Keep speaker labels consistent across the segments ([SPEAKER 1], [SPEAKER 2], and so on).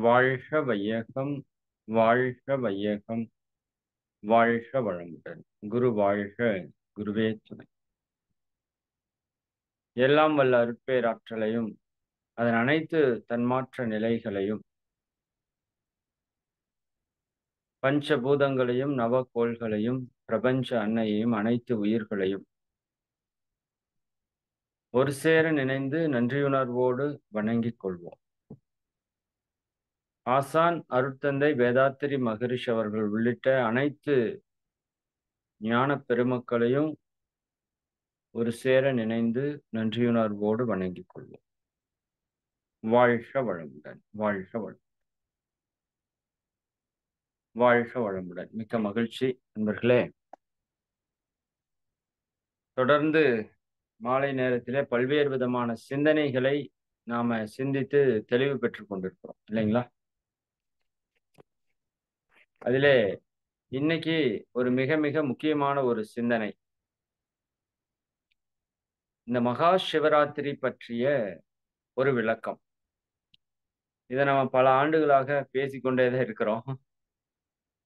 [SPEAKER 1] வாழ்க வையகம், வாழ்க வையகம், வாழ்க வளமுடன். குரு வாழ்க, குருவே துணை. எல்லாம் வல்ல அருட்பேராற்றலையும் அதன் அனைத்து தன்மாற்ற நிலைகளையும் பஞ்சபூதங்களையும் நவகோள்களையும் பிரபஞ்ச அன்னையையும் அனைத்து உயிர்களையும் ஒரு சேர நினைந்து நன்றியுணர்வோடு வணங்கிக் கொள்வோம். ஆசான் அருட்தந்தை வேதாத்திரி மகரிஷி அவர்கள் உள்ளிட்ட அனைத்து ஞான பெருமக்களையும் ஒரு சேர நினைந்து நன்றியுணர்வோடு வணங்கிக் கொள்வோம். வாழ்க வளமுடன், வாழ்க வளம், வாழ்க வளமுடன். மிக்க மகிழ்ச்சி நண்பர்களே. தொடர்ந்து மாலை நேரத்திலே பல்வேறு விதமான சிந்தனைகளை நாம சிந்தித்து தெளிவு பெற்றுக் கொண்டிருக்கிறோம் இல்லைங்களா? அதிலே இன்னைக்கு ஒரு மிக மிக முக்கியமான ஒரு சிந்தனை, இந்த மகா சிவராத்திரி பற்றிய ஒரு விளக்கம். இதை நம்ம பல ஆண்டுகளாக பேசிக்கொண்டேதான் இருக்கிறோம்.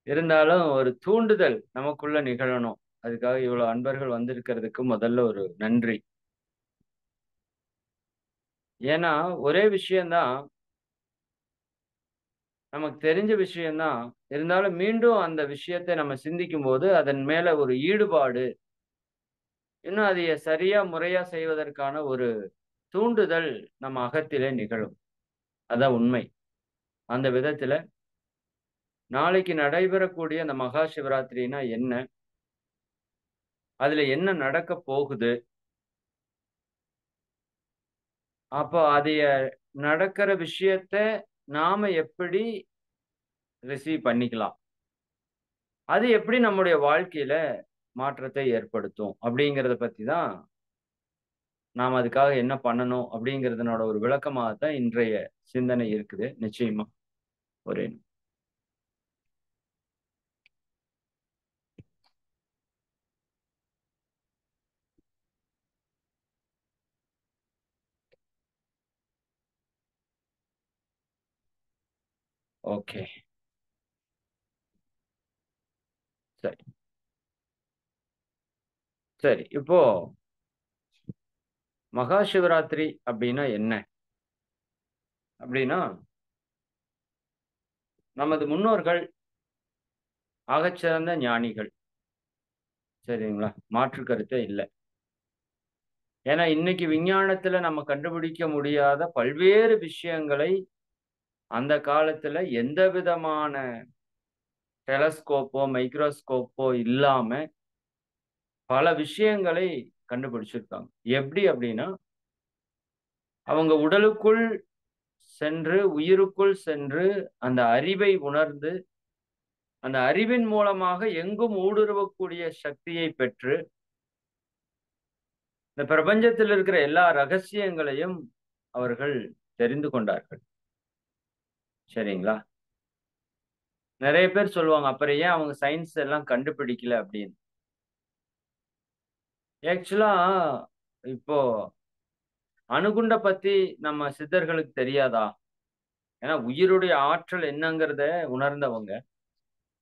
[SPEAKER 1] இருந்தாலும் ஒரு தூண்டுதல் நமக்குள்ள நிகழணும். அதுக்காக இவ்வளவு அன்பர்கள் வந்திருக்கிறதுக்கு முதல்ல ஒரு நன்றி. ஏன்னா ஒரே விஷயம்தான், நமக்கு தெரிஞ்ச விஷயம்தான். இருந்தாலும் மீண்டும் அந்த விஷயத்தை நம்ம சிந்திக்கும் போது அதன் மேல ஒரு ஈடுபாடு, இன்னும் அதை சரியா முறையா செய்வதற்கான ஒரு தூண்டுதல் நம்ம அகத்திலே நிகழும். அதான் உண்மை. அந்த விதத்துல நாளைக்கு நடைபெறக்கூடிய அந்த மகா சிவராத்திரினா என்ன, அதுல என்ன நடக்க போகுது, அப்போ அதைய நடக்கிற விஷயத்த நாம எப்படி ரிசீவ் பண்ணிக்கலாம், அது எப்படி நம்முடைய வாழ்க்கையில மாற்றத்தை ஏற்படுத்தும் அப்படிங்கிறத பத்தி தான் நாம் அதுக்காக என்ன பண்ணணும் அப்படிங்கிறதுனோட ஒரு விளக்கமாகத்தான் இன்றைய சிந்தனை இருக்குது. நிச்சயமா ஒரே ஓகே. சரி சரி. இப்போ மகா சிவராத்திரி அப்படின்னா என்ன அப்படின்னா, நமது முன்னோர்கள் ஆகச்சிறந்த ஞானிகள். சரிங்களா? மாற்று கருத்தே இல்லை. ஏன்னா இன்னைக்கு விஞ்ஞானத்துல நம்ம கண்டுபிடிக்க முடியாத பல்வேறு விஷயங்களை அந்த காலத்துல எந்த விதமான டெலஸ்கோப்போ மைக்ரோஸ்கோப்போ இல்லாம பல விஷயங்களை கண்டுபிடிச்சிருக்காங்க. எப்படி அப்படின்னா, அவங்க உடலுக்குள் சென்று உயிருக்குள் சென்று அந்த அறிவை உணர்ந்து அந்த அறிவின் மூலமாக எங்கும் ஊடுருவக்கூடிய சக்தியை பெற்று இந்த பிரபஞ்சத்தில் இருக்கிற எல்லா ரகசியங்களையும் அவர்கள் தெரிந்து கொண்டார்கள். சரிங்களா? நிறைய பேர் சொல்லுவாங்க, அப்புறம் ஏன் அவங்க சயின்ஸ் எல்லாம் கண்டுபிடிக்கல அப்படின்னு. ஆக்சுவலா இப்போ அணுகுண்ட பத்தி நம்ம சித்தர்களுக்கு தெரியாதா? ஏன்னா உயிருடைய ஆற்றல் என்னங்கிறத உணர்ந்தவங்க,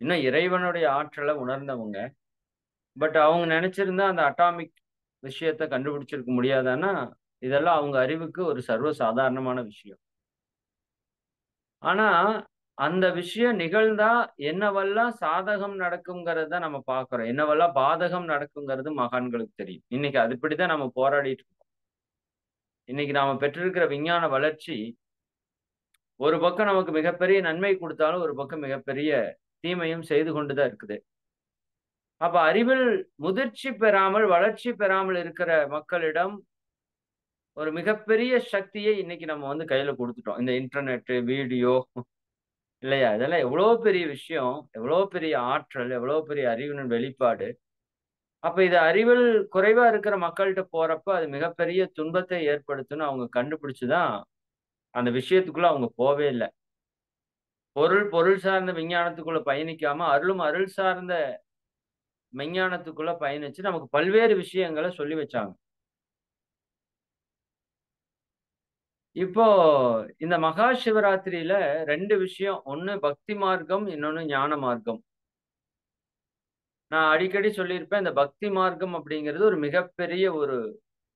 [SPEAKER 1] இன்னும் இறைவனுடைய ஆற்றலை உணர்ந்தவங்க. பட் அவங்க நினைச்சிருந்தா அந்த அட்டாமிக் விஷயத்த கண்டுபிடிச்சிருக்க முடியாதான்னா, இதெல்லாம் அவங்க அறிவுக்கு ஒரு சர்வ சாதாரணமான விஷயம். ஆனா அந்த விஷயம் நிகழ்ந்தா என்னவெல்லாம் சாதகம் நடக்குங்கிறத நம்ம பார்க்கிறோம். என்னவெல்லாம் பாதகம் நடக்குங்கிறது மகான்களுக்கு தெரியும். இன்னைக்கு அதுபடிதான் நம்ம போராடிட்டு இருக்கோம். இன்னைக்கு நாம பெற்றிருக்கிற விஞ்ஞான வளர்ச்சி ஒரு பக்கம் நமக்கு மிகப்பெரிய நன்மை கொடுத்தாலும், ஒரு பக்கம் மிகப்பெரிய தீமையும் செய்து கொண்டுதான் இருக்குது. அப்ப அறிவில் முதிர்ச்சி பெறாமல், வளர்ச்சி பெறாமல் இருக்கிற மக்களிடம் ஒரு மிகப்பெரிய சக்தியை இன்னைக்கு நம்ம கையில குடுத்துட்டோம். இந்த இன்டர்நெட், வீடியோ இல்லையா? இதெல்லாம் எவ்வளோ பெரிய விஷயம், எவ்வளோ பெரிய ஆற்றல், எவ்வளோ பெரிய அறிவின் வெளிப்பாடு. அப்ப இது அறிவில் குறைவா இருக்கிற மக்கள்ட்ட போறப்ப, அது மிகப்பெரிய துன்பத்தை ஏற்படுத்தும்னு அவங்க கண்டுபிடிச்சு தான், அந்த விஷயத்துக்குள்ள அவங்க போவே இல்ல. பொருள் சார்ந்த விஞ்ஞானத்துக்குள்ள பயணிக்காம, அருள் சார்ந்த மெஞ்ஞானத்துக்குள்ள பயணிச்சு நமக்கு பல்வேறு விஷயங்கள சொல்லி வச்சாங்க. இப்போ இந்த மகா சிவராத்திரியில 2 விஷயம். ஒண்ணு பக்தி மார்க்கம், இன்னொன்னு ஞான மார்க்கம். நான் அடிக்கடி சொல்லியிருப்பேன், இந்த பக்தி மார்க்கம் அப்படிங்கிறது ஒரு மிகப்பெரிய ஒரு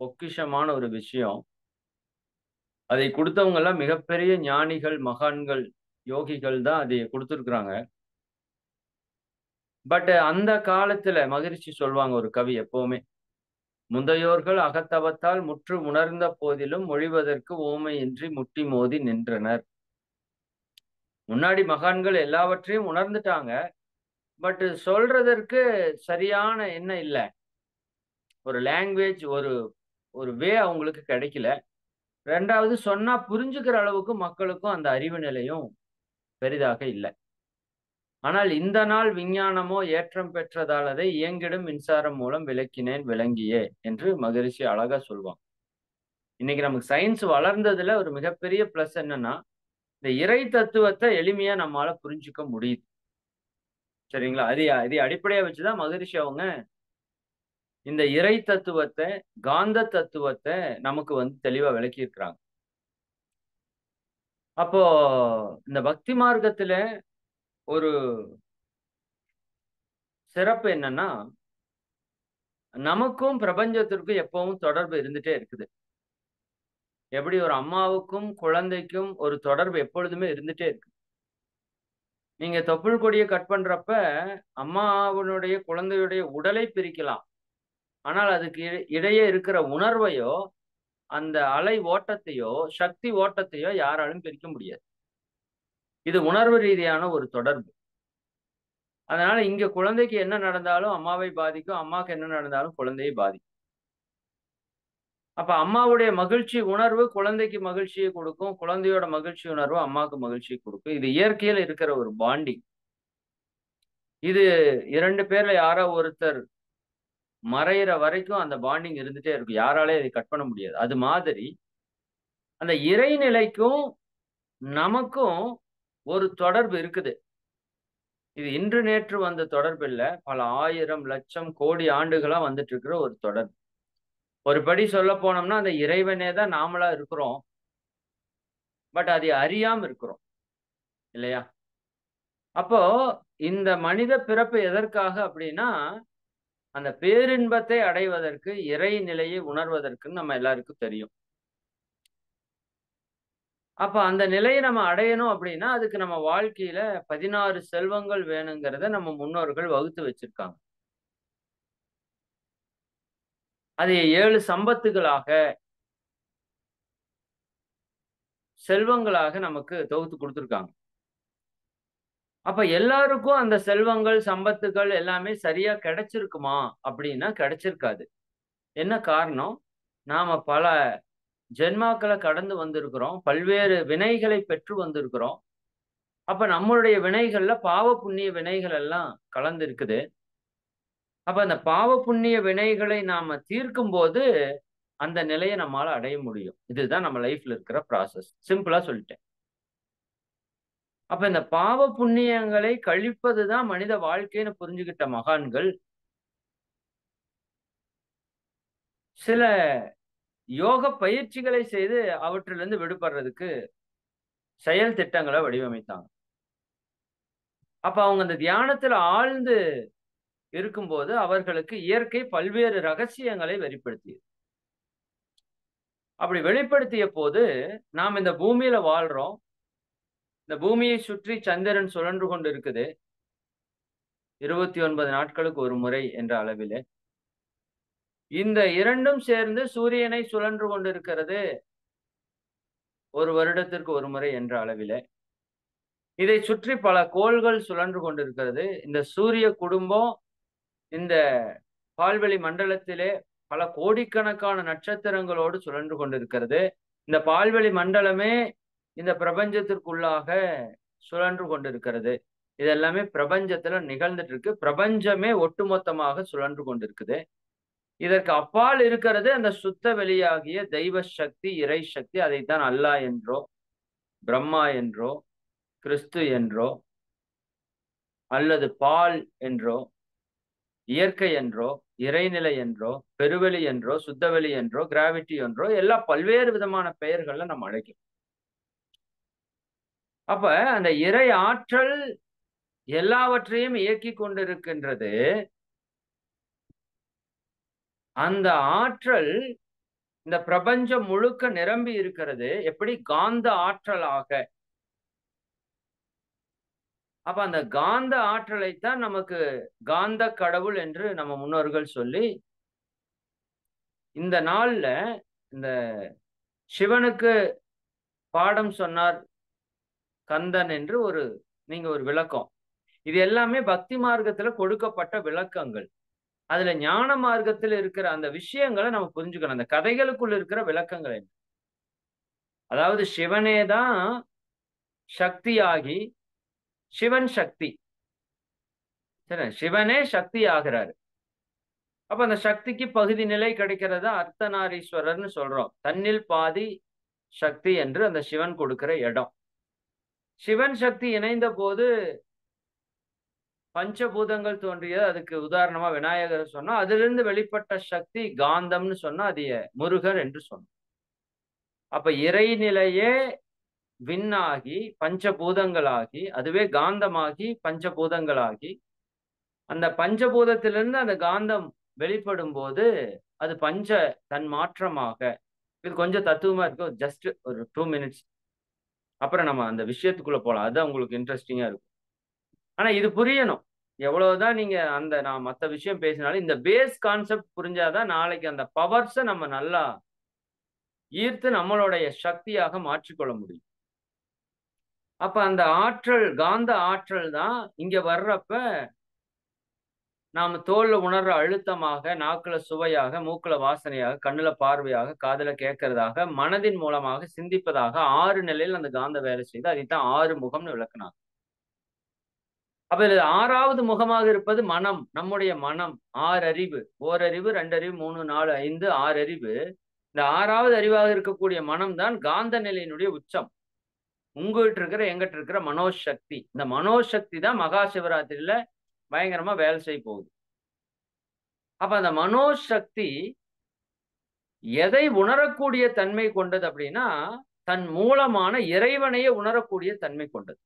[SPEAKER 1] பொக்கிஷமான ஒரு விஷயம். அதை குடுத்தவங்க எல்லாம் மிகப்பெரிய ஞானிகள், மகான்கள், யோகிகள் தான் அதை குடுத்திருக்கிறாங்க. அந்த காலத்துல மகிழ்ச்சி சொல்வாங்க ஒரு கவி எப்பவுமே. "முந்தையோர்கள் அகத்தவத்தால் முற்று உணர்ந்த போதிலும் மொழிவதற்கு உவமையின்றி முட்டி மோதி நின்றனர்." முன்னாடி மகான்கள் எல்லாவற்றையும் உணர்ந்துட்டாங்க. சொல்றதற்கு சரியான என்ன இல்ல. ஒரு லாங்குவேஜ் ஒரு ஒரு அவங்களுக்கு கிடைக்கல. 2வது சொன்னா புரிஞ்சுக்கிற அளவுக்கு மக்களுக்கும் அந்த அறிவு நிலையும் பெரிதாக இல்ல. ஆனால் இந்த நாள் விஞ்ஞானமோ ஏற்றம் பெற்றதால் அதை இயங்கிடும் மின்சாரம் மூலம் விளக்கினேன் விளங்கியே என்று மகரிஷி அழகா சொல்வாங்க. இன்னைக்கு நமக்கு சயின்ஸ் வளர்ந்ததுல ஒரு மிகப்பெரிய பிளஸ் என்னன்னா, இந்த இறை தத்துவத்த எளிமையா நம்மால புரிஞ்சுக்க முடியுது. சரிங்களா? இதை அடிப்படையா வச்சு தான் மகரிஷி அவங்க இந்த இறை தத்துவத்த, காந்த தத்துவத்த நமக்கு தெளிவா விளக்கியிருக்கிறாங்க. அப்போ இந்த பக்தி மார்க்கத்துல ஒரு சிறப்பு என்னன்னா, நமக்கும் பிரபஞ்சத்திற்கும் எப்பவும் தொடர்பு இருந்துட்டே இருக்குது. எப்படி ஒரு அம்மாவுக்கும், குழந்தைக்கும் ஒரு தொடர்பு எப்பொழுதுமே இருந்துட்டே இருக்கு. நீங்க தொப்புள் கொடிய கட் பண்றப்ப, அம்மாவினுடைய குழந்தையுடைய உடலை பிரிக்கலாம். ஆனால் அதுக்கு இடையே இருக்கிற உணர்வையோ, அந்த அலை ஓட்டத்தையோ, சக்தி ஓட்டத்தையோ யாராலும் பிரிக்க முடியாது. இது உணர்வு ரீதியான ஒரு தொடர்பு. அதனால இங்க குழந்தைக்கு என்ன நடந்தாலும் அம்மாவை பாதிக்கும். அம்மாக்கு என்ன நடந்தாலும் குழந்தையை பாதிக்கும். அப்ப அம்மாவுடைய மகிழ்ச்சி உணர்வு குழந்தைக்கு மகிழ்ச்சியை குடுக்கும். குழந்தையோட மகிழ்ச்சி உணர்வு அம்மாக்கு மகிழ்ச்சியை குடுக்கும். இது இயற்கையில இருக்கிற ஒரு பாண்டிங். இது 2 பேர்ல யாரோ ஒருத்தர் மறையிற வரைக்கும் அந்த பாண்டிங் இருந்துட்டே இருக்கும். யாராலயும் இத கட் பண்ண முடியாது. அது மாதிரி அந்த இறைநிலைக்கும், நமக்கும் ஒரு தொடர்பு இருக்குது. இது இன்று நேற்று வந்த தொடர்பு இல்ல. பல 1000, லட்சம், கோடி ஆண்டுகளா வந்துட்டு இருக்கிற ஒரு தொடர்பு. ஒரு படி சொல்லப் போனோம்னா, அந்த இறைவனே தான் நாமளா இருக்கிறோம். அதை அறியாம இருக்கிறோம். இல்லையா? அப்போ இந்த மனித பிறப்பு எதற்காக அப்படின்னா, அந்த பேரின்பத்தை அடைவதற்கு, இறை நிலையை உணர்வதற்குன்னு நம்ம எல்லாருக்கும் தெரியும். அப்ப அந்த நிலையை நம்ம அடையணும் அப்படின்னா, அதுக்கு நம்ம வாழ்க்கையில 16 செல்வங்கள் வேணுங்கிறத நம்ம முன்னோர்கள் வகுத்து வச்சிருக்காங்க. அதை 7 சம்பத்துகளாக, செல்வங்களாக நமக்கு தொகுத்து குடுத்திருக்காங்க. அப்ப எல்லாருக்கும் அந்த செல்வங்கள், சம்பத்துகள் எல்லாமே சரியா கிடைச்சிருக்குமா? அப்படின்னா கிடைச்சிருக்காது. என்ன காரணம்? நாம பல ஜென்மாக்கள கடந்து வந்திருக்கிறோம். பல்வேறு வினைகளை பெற்று வந்திருக்கிறோம். அப்ப நம்மளுடைய வினைகள்ல பாவ, புண்ணிய வினைகள் எல்லாம் கலந்து இருக்குது. அப்ப அந்த பாவ, புண்ணிய வினைகளை நாம தீர்க்கும்போது, அந்த நிலைய நம்மால அடைய முடியும். இதுதான் நம்ம லைஃப்ல இருக்கிற ப்ராசஸ். சிம்பிளா சொல்லிட்டேன். அப்ப இந்த பாவ, புண்ணியங்களை கழிப்பது தான் மனித வாழ்க்கைன்னு புரிஞ்சுகிட்ட மகான்கள், சில யோக பயிற்சிகளை செய்து அவற்றிலிருந்து விடுபடுறதுக்கு செயல் திட்டங்கள வடிவமைத்தாங்க. அப்ப அவங்க அந்த தியானத்துல ஆழ்ந்து இருக்கும்போது, அவர்களுக்கு இயற்கை பல்வேறு ரகசியங்களை வெளிப்படுத்தியது. அப்படி வெளிப்படுத்திய போது, நாம் இந்த பூமியில வாழ்றோம். இந்த பூமியை சுற்றி சந்திரன் சுழன்று கொண்டு இருக்குது. 29 நாட்களுக்கு ஒரு முறை என்ற அளவிலே. இந்த 2ம் சேர்ந்து சூரியனை சுழன்று கொண்டிருக்கிறது. 1 வருடத்திற்கு ஒரு முறை என்ற அளவிலே. இதை சுற்றி பல கோள்கள் சுழன்று கொண்டிருக்கிறது. இந்த சூரிய குடும்பம் இந்த பால்வெளி மண்டலத்திலே பல கோடிக்கணக்கான நட்சத்திரங்களோடு சுழன்று கொண்டிருக்கிறது. இந்த பால்வெளி மண்டலமே இந்த பிரபஞ்சத்திற்குள்ளாக சுழன்று கொண்டிருக்கிறது. இது எல்லாமே பிரபஞ்சத்துல நிகழ்ந்துட்டு இருக்கு. பிரபஞ்சமே ஒட்டுமொத்தமாக சுழன்று கொண்டிருக்குது. இதற்கு அப்பால் இருக்கிறது அந்த சுத்த வெளியாகிய தெய்வ சக்தி, இறை சக்தி. அதைத்தான் அல்லாஹ் என்றோ, பிரம்மா என்றோ, கிறிஸ்து என்றோ, அல்லது பால் என்றோ, இயற்கை என்றோ, இறைநிலை என்றோ, பெருவெளி என்றோ, சுத்தவெளி என்றோ, கிராவிட்டி என்றோ எல்லாம் பல்வேறு விதமான பெயர்கள்ல நம்ம அழைக்கிறோம். அப்ப அந்த இறை ஆற்றல் எல்லாவற்றையும் இயக்கி கொண்டிருக்கின்றது. அந்த ஆற்றல் இந்த பிரபஞ்சம் முழுக்க நிரம்பி இருக்கிறது. எப்படி? காந்த ஆற்றலாக. அப்ப அந்த காந்த ஆற்றலைத்தான் நமக்கு காந்த கடவுள் என்று நம்ம முன்னோர்கள் சொல்லி, இந்த நாள்ல இந்த சிவனுக்கு பாடம் சொன்னார் கந்தன் என்று நீங்க ஒரு விளக்கம். இது எல்லாமே பக்தி மார்க்கத்துல கொடுக்கப்பட்ட விளக்கங்கள். அதுல ஞான மார்க்கத்தில் இருக்கிற அந்த விஷயங்களை நம்ம புரிஞ்சுக்கணும். அந்த கதைகளுக்குள்ள இருக்கிற விளக்கங்கள் என்ன? அதாவது சிவனே தான் சக்தியாகி, சிவன் சக்தி. சரி, சிவனே சக்தி ஆகிறாரு. அப்ப அந்த சக்திக்கு பகுதி நிலை கிடைக்கிறதா அர்த்தநாரீஸ்வரர்னு சொல்றோம். தன்னில் பாதி சக்தி என்று அந்த சிவன் கொடுக்கிற இடம். சிவன் சக்தி இணைந்த போது பஞ்சபூதங்கள் தோன்றியது. அதுக்கு உதாரணமா விநாயகர் சொன்னா, அதிலிருந்து வெளிப்பட்ட சக்தி காந்தம்னு சொன்னா அது முருகர் என்று சொன்னோம். அப்ப இறைநிலையே விண்ணாகி பஞ்சபூதங்களாகி, அதுவே காந்தமாகி பஞ்சபூதங்களாகி, அந்த பஞ்சபூதத்திலிருந்து அந்த காந்தம் வெளிப்படும் போது அது தன் மாற்றமாக. இது கொஞ்சம் தத்துவமா இருக்கு. ஜஸ்ட் ஒரு 2 மினிட்ஸ், அப்புறம் நம்ம அந்த விஷயத்துக்குள்ள போலாம். அதுதான் உங்களுக்கு இன்ட்ரெஸ்டிங்கா இருக்கும். ஆனா இது புரியணும். எவ்வளவுதான் நீங்க நான் மத்த விஷயம் பேசினாலும் இந்த பேஸ் கான்செப்ட் புரிஞ்சாதான் நாளைக்கு அந்த பவர்ஸை நம்ம நல்லா ஈர்த்து நம்மளுடைய சக்தியாக மாற்றிக்கொள்ள முடியும். அப்ப அந்த ஆற்றல், காந்த ஆற்றல் தான் இங்க வர்றப்ப நாம தோல்ல உணர்ற அழுத்தமாக, நாக்குல சுவையாக, மூக்குல வாசனையாக, கண்ணுல பார்வையாக, காதுல கேட்கறதாக, மனதின் மூலமாக சிந்திப்பதாக 6 நிலையில் அந்த காந்த வேலை செய்து அதைத்தான் 6 முகம்னு விளக்குனாங்க. அப்ப இது 6வது முகமாக இருப்பது மனம். நம்முடைய மனம். 6 அறிவு. ஓரறிவு, 2 அறிவு, 3, 4, 5, 6 அறிவு. இந்த 6வது அறிவாக இருக்கக்கூடிய மனம் தான் காந்த நிலையினுடைய உச்சம். உங்ககிட்ட இருக்கிற, எங்கிட்ட இருக்கிற மனோசக்தி. இந்த மனோசக்தி தான் மகா சிவராத்திரியில பயங்கரமா வேலை செய்ய போகுது. அப்ப அந்த மனோசக்தி எதை உணரக்கூடிய தன்மை கொண்டது அப்படின்னா, தன் மூலமான இறைவனையே உணரக்கூடிய தன்மை கொண்டது.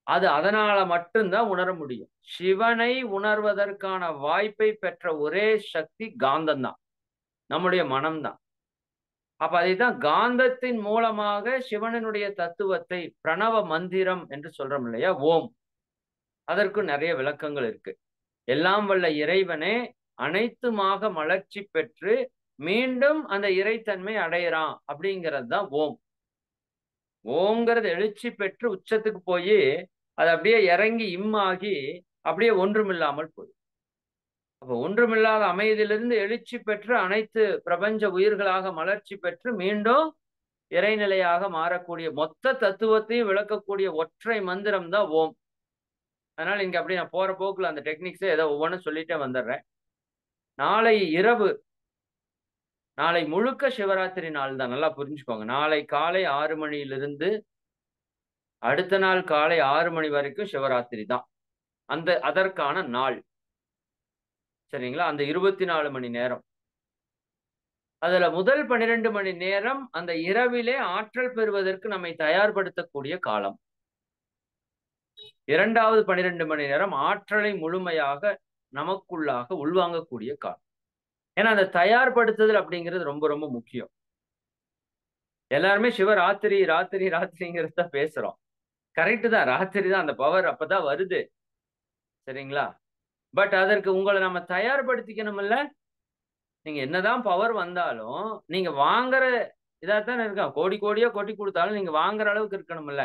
[SPEAKER 1] அது அதனால மட்டும்தான் உணர முடியும். சிவனை உணர்வதற்கான வாய்ப்பை பெற்ற ஒரே சக்தி காந்தம் தான், நம்முடைய மனம்தான். அப்ப அதைத்தான் காந்தத்தின் மூலமாக சிவனுடைய தத்துவத்தை, பிரணவ மந்திரம் என்று சொல்றோம் இல்லையா, ஓம். அதற்கு நிறைய விளக்கங்கள் இருக்கு. எல்லாம் வல்ல இறைவனே அனைத்துமாக மலர்ச்சி பெற்று மீண்டும் அந்த இறைத்தன்மை அடையிறான் அப்படிங்கிறது தான் ஓம். ஓங்கிறது எழுச்சி பெற்று உச்சத்துக்கு போய் அது அப்படியே இறங்கி இம்மாகி அப்படியே ஒன்றுமில்லாமல் போகுது. அப்ப ஒன்றுமில்லாத அமைதியிலிருந்து எழுச்சி பெற்று அனைத்து பிரபஞ்ச உயிர்களாக மலர்ச்சி பெற்று மீண்டும் இறைநிலையாக மாறக்கூடிய மொத்த தத்துவத்தையும் விளக்கக்கூடிய ஒற்றை மந்திரம் தான் ஓம். அதனால இங்க அப்படி நான் போற போக்குல அந்த டெக்னிக்ஸை ஏதோ ஒவ்வொன்றும் சொல்லிட்டே வந்துடுறேன். நாளை இரவு, நாளை முழுக்க சிவராத்திரி நாள் தான். நல்லா புரிஞ்சுக்கோங்க. நாளை காலை 6 மணியிலிருந்து அடுத்த நாள் காலை 6 மணி வரைக்கும் சிவராத்திரி தான். அதற்கான நாள். சரிங்களா? அந்த 24 மணி நேரம். அதுல முதல் 12 மணி நேரம் அந்த இரவிலே ஆற்றல் பெறுவதற்கு நம்மை தயார்படுத்தக்கூடிய காலம். 2வது 12 மணி நேரம் ஆற்றலை முழுமையாக நமக்குள்ளாக உள்வாங்கக்கூடிய காலம். ஏன்னா அந்த தயார்படுத்துதல் அப்படிங்கிறது ரொம்ப ரொம்ப முக்கியம். எல்லாருமே சிவராத்திரி ராத்திரி ராத்திரிங்கிறது தான் பேசுறோம். கரெக்ட் தான், ராத்திரி தான், அந்த பவர் அப்பதான் வருது. சரிங்களா? பட் அதற்கு உங்களை நம்ம தயார்படுத்திக்கணும்ல. நீங்க என்னதான் பவர் வந்தாலும் நீங்க வாங்குற இதாத்தானே இருக்கா. கோடி கோடியா கொட்டி கொடுத்தாலும் நீங்க வாங்குற அளவுக்கு இருக்கணும்ல.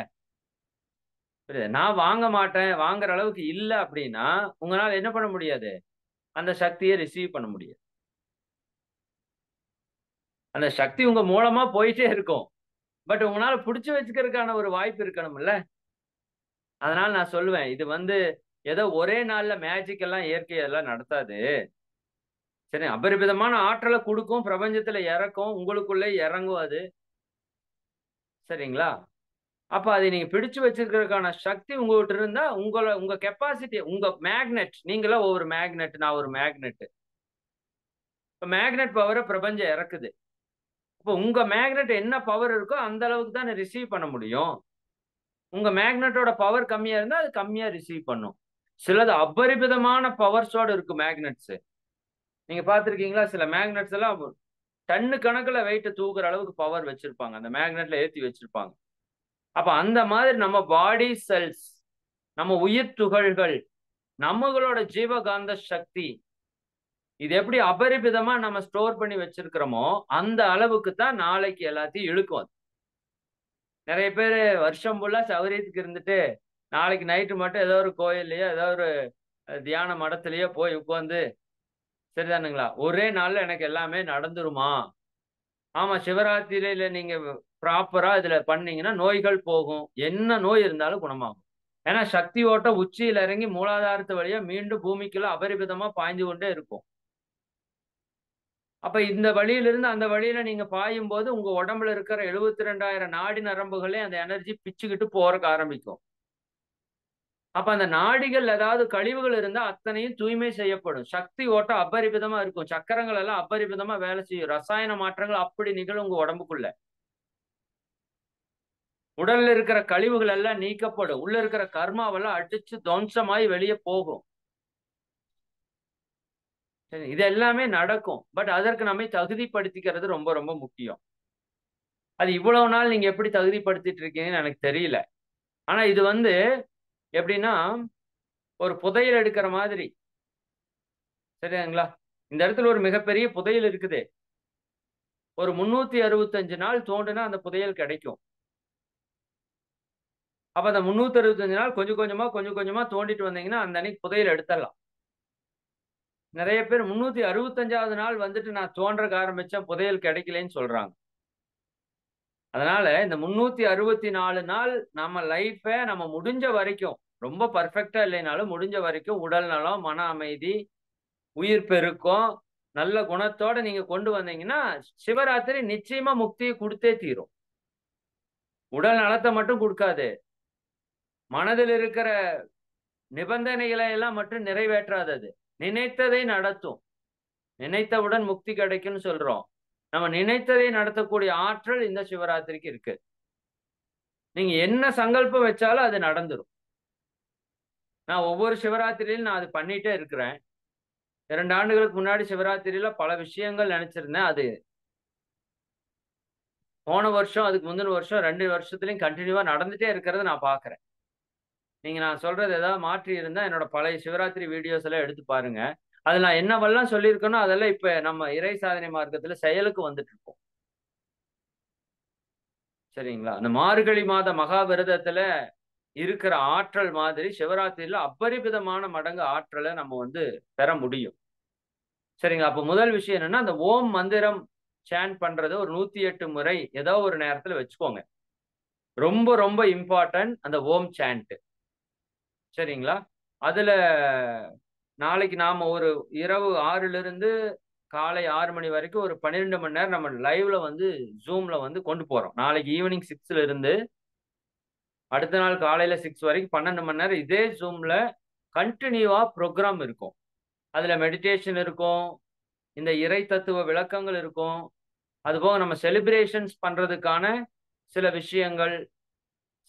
[SPEAKER 1] நான் வாங்க மாட்டேன், வாங்குற அளவுக்கு இல்ல அப்படின்னா உங்களால என்ன பண்ண முடியாது? அந்த சக்தியை ரிசீவ் பண்ண முடியாது. அந்த சக்தி உங்க மூலமா போயிட்டே இருக்கும். பட் உங்களால புடிச்சு வச்சுக்கிறதுக்கான ஒரு வாய்ப்பு இருக்கணும்ல. அதனால நான் சொல்லுவேன், இது ஏதோ ஒரே நாள்ல மேஜிக் எல்லாம் இயற்கை எல்லாம் நடத்தாது. சரி, அபரிமிதமான ஆற்றலை கொடுக்கும், பிரபஞ்சத்துல இறக்கும், உங்களுக்குள்ளே இறங்கும் அது. சரிங்களா? அப்ப அதை நீங்க பிடிச்சு வச்சிருக்கிறதுக்கான சக்தி உங்ககிட்ட இருந்தா உங்க கெப்பாசிட்டி, உங்க மேக்னெட், நீங்களா ஒரு மேக்னெட், நான் ஒரு மேக்னெட். இப்ப மேக்னெட் பவரை பிரபஞ்சம் இறக்குது. இப்போ உங்க மேக்னெட் என்ன பவர் இருக்கோ அந்த அளவுக்கு தான் ரிசீவ் பண்ண முடியும். உங்க மேக்னெட்டோட பவர் கம்மியா இருந்தா அது கம்மியா ரிசீவ் பண்ணும். சிலது அபரிமிதமான பவர்ஸோட இருக்கு மேக்னெட்ஸ். நீங்க பார்த்திருக்கீங்களா? சில மேக்னெட்ஸ் எல்லாம் டன்னு கணக்குல வெயிட் தூக்குற அளவுக்கு பவர் வச்சிருப்பாங்க. அந்த மேக்னெட்ல ஏத்தி வச்சிருப்பாங்க. அப்ப அந்த மாதிரி நம்ம பாடி செல்ஸ், நம்ம உயிர் துகள்கள், நம்மளோட ஜீவகாந்த சக்தி, இது எப்படி அபரிமிதமா நம்ம ஸ்டோர் பண்ணி வச்சிருக்கிறோமோ அந்த அளவுக்கு தான் நாளைக்கு எல்லாத்தையும் இழுக்கும் அது. நிறைய பேர் வருஷம் ஃபுல்லா சௌரியத்துக்கு இருந்துட்டு நாளைக்கு நைட்டு மட்டும் ஏதோ ஒரு கோயில்லையோ ஏதோ ஒரு தியான மடத்திலேயோ போய் உட்கார்ந்து, சரிதானுங்களா, ஒரே நாள்ல எனக்கு எல்லாமே நடந்துருமா? ஆமா, சிவராத்திரியில நீங்க ப்ராப்பரா இதுல பண்ணீங்கன்னா நோய்கள் போகும். என்ன நோய் இருந்தாலும் குணமாகும். ஏன்னா சக்தி ஓட்டம் உச்சியில இறங்கி மூலாதாரத்து வழியா மீண்டும் பூமிக்குள்ள அபரிமிதமா பாய்ந்து கொண்டே இருக்கும். அப்ப இந்த வழியிலிருந்து அந்த வழியில நீங்க பாயும் போது உங்க உடம்புல இருக்கிற 72,000 நாடி நரம்புகளே அந்த எனர்ஜி பிச்சுக்கிட்டு போறக்கு ஆரம்பிக்கும். அப்ப அந்த நாடிகள் ஏதாவது கழிவுகள் இருந்தா அத்தனையும் தூய்மை செய்யப்படும். சக்தி ஓட்டம் அபரிமிதமா இருக்கும். சக்கரங்கள் எல்லாம் அபரிமிதமா வேலை செய்யும். ரசாயன மாற்றங்கள் அப்படி நிகழும் உங்க உடம்புக்குள்ள. உடல்ல இருக்கிற கழிவுகள் எல்லாம் நீக்கப்படும். உள்ள இருக்கிற கர்மாவெல்லாம் அடிச்சு துவம்சமாயி வெளியே போகும். சரி, இது எல்லாமே நடக்கும். பட் அதற்கு நம்மை தகுதிப்படுத்திக்கிறது ரொம்ப ரொம்ப முக்கியம். அது இவ்வளவு நாள் நீங்க எப்படி தகுதிப்படுத்திட்டு இருக்கீங்கன்னு எனக்கு தெரியல. ஆனா இது வந்து எப்படின்னா ஒரு புதையல் எடுக்கிற மாதிரி. சரிங்களா? இந்த இடத்துல ஒரு மிகப்பெரிய புதையல் இருக்குது. ஒரு 365 நாள் தோண்டுனா அந்த புதையல் கிடைக்கும். அப்ப அந்த 365 நாள் கொஞ்சம் கொஞ்சமா தோண்டிட்டு வந்தீங்கன்னா அந்த அன்னைக்கு புதையல் எடுத்துடலாம். நிறைய பேர் 365வது நாள் வந்துட்டு நான் தோன்றக்கு ஆரம்பிச்சேன், புதையல் கிடைக்கலன்னு சொல்றாங்க. அதனால இந்த 364 நாள் நம்ம லைஃப நம்ம முடிஞ்ச வரைக்கும், ரொம்ப பர்ஃபெக்ட்டா இல்லைனாலும் முடிஞ்ச வரைக்கும் உடல் நலம், மன அமைதி, உயிர் பெருக்கம், நல்ல குணத்தோட நீங்க கொண்டு வந்தீங்கன்னா சிவராத்திரி நிச்சயமா முக்தியை கொடுத்தே தீரும். உடல் நலத்தை மட்டும் கொடுக்காது, மனதில் இருக்கிற நிபந்தனைகளை எல்லாம் மட்டும் நிறைவேற்றாதது, நினைத்ததை நடத்தும். நினைத்தவுடன் முக்தி கிடைக்கும்னு சொல்றோம். நம்ம நினைத்ததை நடத்தக்கூடிய ஆற்றல் இந்த சிவராத்திரிக்கு இருக்கு. நீங்க என்ன சங்கல்பம் வச்சாலும் அது நடந்துரும். நான் ஒவ்வொரு சிவராத்திரியிலும் நான் அது பண்ணிட்டே இருக்கிறேன். 2 ஆண்டுகளுக்கு முன்னாடி சிவராத்திரியில பல விஷயங்கள் நினைச்சிருந்தேன். அது போன வருஷம், அதுக்கு முந்தின வருஷம் 2 வருஷத்துலயும் கண்டினியூவா நடந்துட்டே இருக்கிறத நான் பார்க்கிறேன். நீங்க நான் சொல்றது ஏதாவது மாற்றி இருந்தா என்னோட பழைய சிவராத்திரி வீடியோஸ் எல்லாம் எடுத்து பாருங்க. அதுல நான் என்னவெல்லாம் சொல்லியிருக்கேனோ அதெல்லாம் இப்ப நம்ம இறை சாதனை மார்க்கத்துல செயலுக்கு வந்துட்டு இருக்கோம். சரிங்களா? அந்த மார்கழி மாத மகா விரதத்துல இருக்கிற ஆற்றல் மாதிரி சிவராத்திரியில அபரிமிதமான மடங்கு ஆற்றலை நம்ம வந்து பெற முடியும். சரிங்களா? அப்ப முதல் விஷயம் என்னன்னா, அந்த ஓம் மந்திரம் சாண்ட் பண்றது ஒரு 108 முறை ஏதோ ஒரு நேரத்துல வச்சுக்கோங்க. ரொம்ப ரொம்ப இம்பார்ட்டன்ட் அந்த ஓம் சாண்ட். சரிங்களா? அதுல நாளைக்கு நாம ஒரு இரவு 6லிருந்து காலை 6 மணி வரைக்கும் ஒரு 12 மணி நேரம் நம்ம லைவ்ல வந்து ஜூம்ல வந்து கொண்டு போறோம். நாளைக்கு ஈவினிங் 6ல இருந்து அடுத்த நாள் காலையில 6 வரைக்கும் 12 மணி நேரம் இதே ஜூம்ல கண்டினியூவா ப்ரோக்ராம் இருக்கும். அதுல மெடிடேஷன் இருக்கும், இந்த இறை தத்துவ விளக்கங்கள் இருக்கும், அதுபோக நம்ம செலிப்ரேஷன்ஸ் பண்றதுக்கான சில விஷயங்கள்,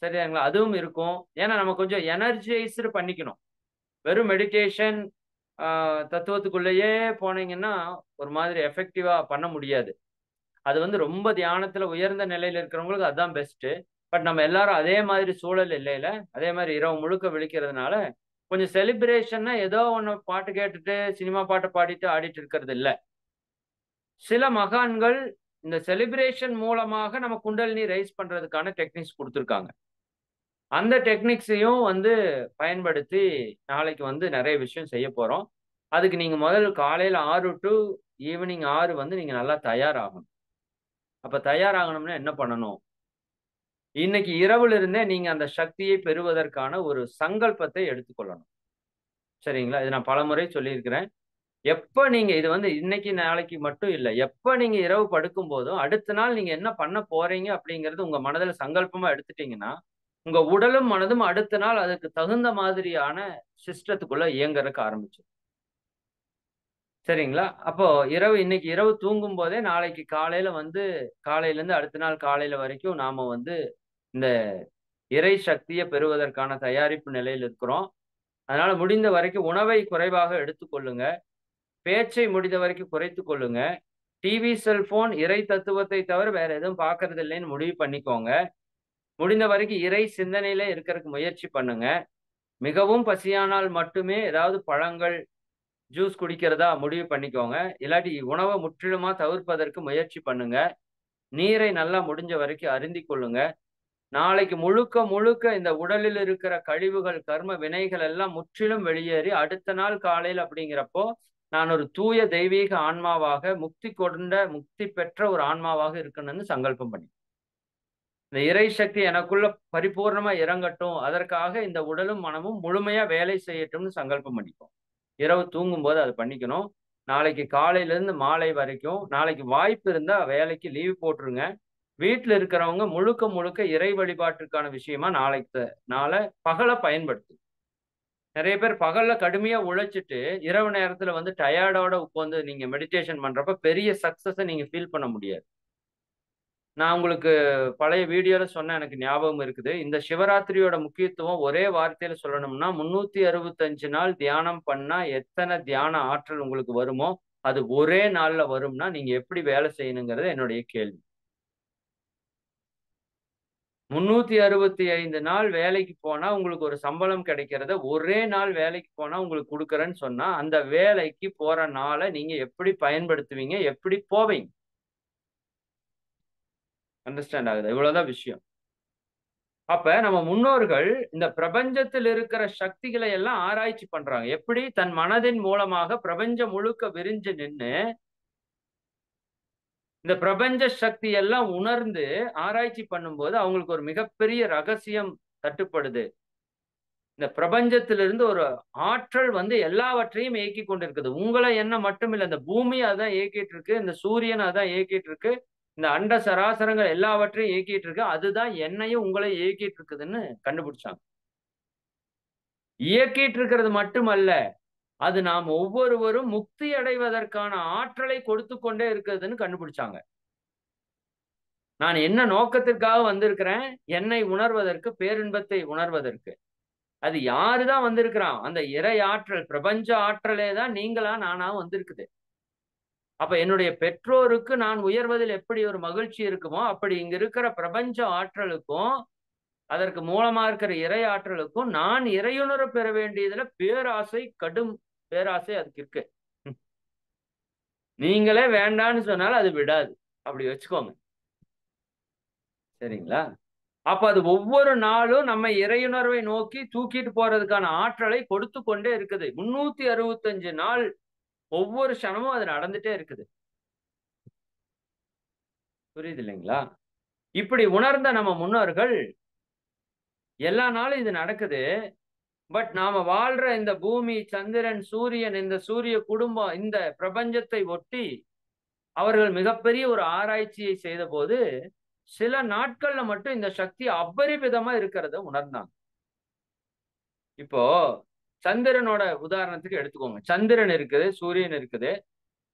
[SPEAKER 1] சரிங்களா, அதுவும் இருக்கும். ஏன்னா நம்ம கொஞ்சம் எனர்ஜைஸ்டு பண்ணிக்கணும். வெறும் மெடிடேஷன் தத்துவத்துக்குள்ளேயே போனீங்கன்னா ஒரு மாதிரி எஃபெக்டிவா பண்ண முடியாது. அது வந்து ரொம்ப தியானத்துல உயர்ந்த நிலையில இருக்கிறவங்களுக்கு அதுதான் பெஸ்ட். பட் நம்ம எல்லாரும் அதே மாதிரி சூழல் இல்லையில, அதே மாதிரி இரவு முழுக்க விழிக்கிறதுனால கொஞ்சம் செலிப்ரேஷன்னா ஏதோ ஒன்று பாட்டு கேட்டுட்டு சினிமா பாட்டை பாடிட்டு ஆடிட்டு இருக்கிறது இல்லை. சில மகான்கள் இந்த செலிப்ரேஷன் மூலமாக நம்ம குண்டலினி ரைஸ் பண்றதுக்கான டெக்னிக்ஸ் கொடுத்துருக்காங்க. அந்த டெக்னிக்ஸையும் வந்து பயன்படுத்தி நாளைக்கு வந்து நிறைய விஷயம் செய்ய போறோம். அதுக்கு நீங்க முதல் காலையில 6 டு ஈவினிங் 6 வந்து நீங்க நல்லா தயாராகணும். அப்ப தயாராகணும்னா என்ன பண்ணணும்? இன்னைக்கு இரவுல இருந்தே நீங்க அந்த சக்தியை பெறுவதற்கான ஒரு சங்கல்பத்தை எடுத்துக்கொள்ளணும். சரிங்களா? இது நான் பலமுறை சொல்லியிருக்கிறேன். எப்ப நீங்க இது வந்து இன்னைக்கு நாளைக்கு மட்டும் இல்லை, எப்ப நீங்க இரவு படுக்கும் போதும் அடுத்த நாள் நீங்க என்ன பண்ண போறீங்க அப்படிங்கிறது உங்க மனதில் சங்கல்பமா எடுத்துட்டீங்கன்னா உங்க உடலும் மனதும் அடுத்த நாள் அதுக்கு தகுந்த மாதிரியான சிஸ்டத்துக்குள்ள இயங்குறதுக்கு ஆரம்பிச்சு. சரிங்களா? அப்போ இன்னைக்கு இரவு தூங்கும் போதே நாளைக்கு காலையில காலையிலேருந்து அடுத்த நாள் காலையில வரைக்கும் நாம இந்த இறை சக்திய பெறுவதற்கான தயாரிப்பு நிலையில் இருக்கிறோம். அதனால முடிந்த வரைக்கும் உணவை குறைவாக எடுத்துக்கொள்ளுங்க. பேச்சை முடிந்த வரைக்கும் குறைத்துக் கொள்ளுங்க. டிவி, செல்போன், இறை தத்துவத்தை தவிர வேற எதுவும் பார்க்கறது இல்லைன்னு முடிவு பண்ணிக்கோங்க. முடிந்த வரைக்கும் இறை சிந்தனையிலே இருக்கறதுக்கு முயற்சி பண்ணுங்க. மிகவும் பசியானால் மட்டுமே ஏதாவது பழங்கள், ஜூஸ் குடிக்கிறதா முடிவு பண்ணிக்கோங்க. இல்லாட்டி உணவ முற்றிலுமா தவிர்ப்பதற்கு முயற்சி பண்ணுங்க. நீரை நல்லா முடிஞ்ச வரைக்கும் அருந்திக் கொள்ளுங்க. நாளைக்கு முழுக்க முழுக்க இந்த உடலில் இருக்கிற கழிவுகள், கர்ம வினைகள் எல்லாம் முற்றிலும் வெளியேறி, அடுத்த நாள் காலையில அப்படிங்கிறப்போ, நான் ஒரு தூய தெய்வீக ஆன்மாவாக, முக்தி பெற்ற ஒரு ஆன்மாவாக இருக்கணும்னு சங்கல்பம் பண்ணி. இந்த இறை சக்தி எனக்குள்ள பரிபூர்ணமா இறங்கட்டும். அதற்காக இந்த உடலும், மனமும் முழுமையா வேலை செய்யட்டும்னு சங்கல்பம் பண்ணிப்போம். இரவு தூங்கும்போது அத பண்ணிக்கணும். நாளைக்கு காலையிலேருந்து மாலை வரைக்கும், நாளைக்கு வாய்ப்பு இருந்தா வேலைக்கு லீவ் போட்டுருங்க. வீட்ல இருக்கிறவங்க முழுக்க முழுக்க இறை வழிபாட்டிற்கான விஷயமா நாள பகல பயன்படுத்து. நெறைய பேர் பகல்ல கடுமையா உழைச்சுட்டு, இரவு நேரத்துல டயர்டோட உட்கார்ந்து நீங்க மெடிடேஷன் பண்றப்ப பெரிய சக்சஸ நீங்க ஃபீல் பண்ண முடியாது. நான் உங்களுக்கு பழைய வீடியோல சொன்னேன் எனக்கு ஞாபகம் இருக்குது. இந்த சிவராத்திரியோட முக்கியத்துவம் ஒரே வார்த்தையில சொல்லணும்னா, 365 நாள் தியானம் பண்ணா எத்தன தியான ஆற்றல் உங்களுக்கு வருமோ, அது ஒரே நாள்ல வரும்னா, நீங்க எப்படி வேலை செய்யணுங்கிறது என்னுடைய கேள்வி. 365 நாள் வேலைக்கு போனா உங்களுக்கு ஒரு சம்பளம் கிடைக்கிறத, ஒரே நாள் வேலைக்கு போனா உங்களுக்கு குடுக்குறேன்னு சொன்னா, அந்த வேலைக்கு போற நாள நீங்க எப்படி பயன்படுத்துவீங்க? எப்படி போவீங்க? அண்டர்ஸ்டாண்ட் ஆகுதா? இவ்வளவுதான் விஷயம். அப்ப நம்ம முன்னோர்கள் இந்த பிரபஞ்சத்தில் இருக்கிற சக்திகளை எல்லாம் ஆராய்ச்சி பண்றாங்க. எப்படி தன் மனதின் மூலமாக பிரபஞ்சம் முழுக்க விரிஞ்சு நின்னு, இந்த பிரபஞ்ச சக்தி எல்லாம் உணர்ந்து ஆராய்ச்சி பண்ணும்போது, அவங்களுக்கு ஒரு மிகப்பெரிய ரகசியம் தட்டுப்படுது. இந்த பிரபஞ்சத்திலிருந்து ஒரு ஆற்றல் எல்லாவற்றையும் இயக்கிக் கொண்டிருக்குது. உங்கள என்ன மட்டும் இல்ல. இந்த பூமி அதான் இயக்கிட்டு இருக்கு. இந்த சூரியன் அதான் இயக்கிட்டு இருக்கு. இந்த அண்ட சராசரங்கள் எல்லாவற்றையும் இயக்கிட்டு இருக்கு. அதுதான் என்னையும் உங்களையும் இயக்கிட்டு இருக்குதுன்னு கண்டுபிடிச்சாங்க. இயக்கிட்டு இருக்கிறது மட்டுமல்ல, அது நாம் ஒவ்வொருவரும் முக்தி அடைவதற்கான ஆற்றலை கொடுத்துக் கொண்டே இருக்குதுன்னு கண்டுபிடிச்சாங்க. நான் என்ன நோக்கத்திற்காக வந்திருக்கிறேன்? என்னை உணர்வதற்கு, பேரின்பத்தை உணர்வதற்கு. அது யாருதான் வந்திருக்கிறான்? அந்த இறை ஆற்றல், பிரபஞ்ச ஆற்றலே தான் நீங்களா, நானா வந்திருக்குது. அப்ப என்னுடைய பெற்றோருக்கு நான் உயர்வதில் எப்படி ஒரு மகிழ்ச்சி இருக்குமோ, அப்படி இங்க இருக்கிற பிரபஞ்ச ஆற்றலுக்கும், அதற்கு மூலமா இருக்கிற இறை ஆற்றலுக்கும், நான் இறையுணர பெற வேண்டியதுல பேராசை, கடும் பேராசை அதுக்கு இருக்கு. நீங்களே வேண்டான்னு சொன்னாலும் அது விடாது. அப்படி வச்சுக்கோங்க. சரிங்களா? அப்ப அது ஒவ்வொரு நாளும் நம்ம இறையுணர்வை நோக்கி தூக்கிட்டு போறதுக்கான ஆற்றலை கொடுத்து கொண்டே இருக்குது. 365 நாள் ஒவ்வொரு க்ஷணமும் அது நடந்துட்டே இருக்குது. புரியுது இல்லைங்களா? இப்படி உணர்ந்த நம்ம முன்னோர்கள் எல்லா நாளும் இது நடக்குது. பட் நாம வாழ்ற இந்த பூமி, சந்திரன், சூரியன், இந்த சூரிய குடும்பம், இந்த பிரபஞ்சத்தை ஒட்டி அவர்கள் மிகப்பெரிய ஒரு ஆராய்ச்சியை செய்தபோது, சில நாட்கள்ல மட்டும் இந்த சக்தி அபரிமிதமா இருக்கிறத உணர்ந்தாங்க. இப்போ சந்திரனோட உதாரணத்துக்கு எடுத்துக்கோங்க. சந்திரன் இருக்குது, சூரியன் இருக்குது.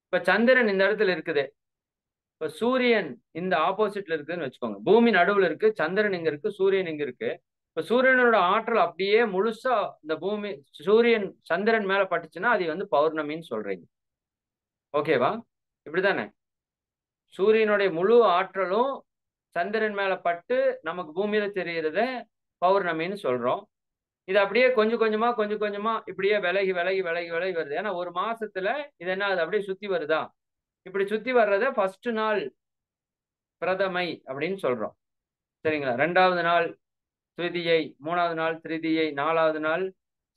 [SPEAKER 1] இப்ப சந்திரன் இந்த இடத்துல இருக்குது. இப்ப சூரியன் இந்த ஆப்போசிட்ல இருக்குதுன்னு வச்சுக்கோங்க. பூமி நடுவுல இருக்கு, சந்திரன் இங்க இருக்கு, சூரியன் இங்க இருக்கு. இப்ப சூரியனோட ஆற்றல் அப்படியே முழுசா இந்த பூமி, சூரியன் சந்திரன் மேல பட்டுச்சுன்னா அது பௌர்ணமின்னு சொல்றீங்க. ஓகேவா? இப்படிதானே? சூரியனுடைய முழு ஆற்றலும் சந்திரன் மேல பட்டு நமக்கு பூமியில தெரியறத பௌர்ணமின்னு சொல்றோம். இது அப்படியே கொஞ்சம் கொஞ்சமா, கொஞ்சம் கொஞ்சமா இப்படியே விலகி, விலகி, விலகி, விலகி வருது. ஏன்னா ஒரு மாசத்துல இது என்ன ஆகுது? அப்படியே சுத்தி வருதா? இப்படி சுத்தி வர்றத ஃபர்ஸ்ட் நாள் பிரதமை அப்படின்னு சொல்றோம். சரிங்களா? 2வது நாள் துவிதியை, 3வது நாள் திரிதியை, 4வது நாள்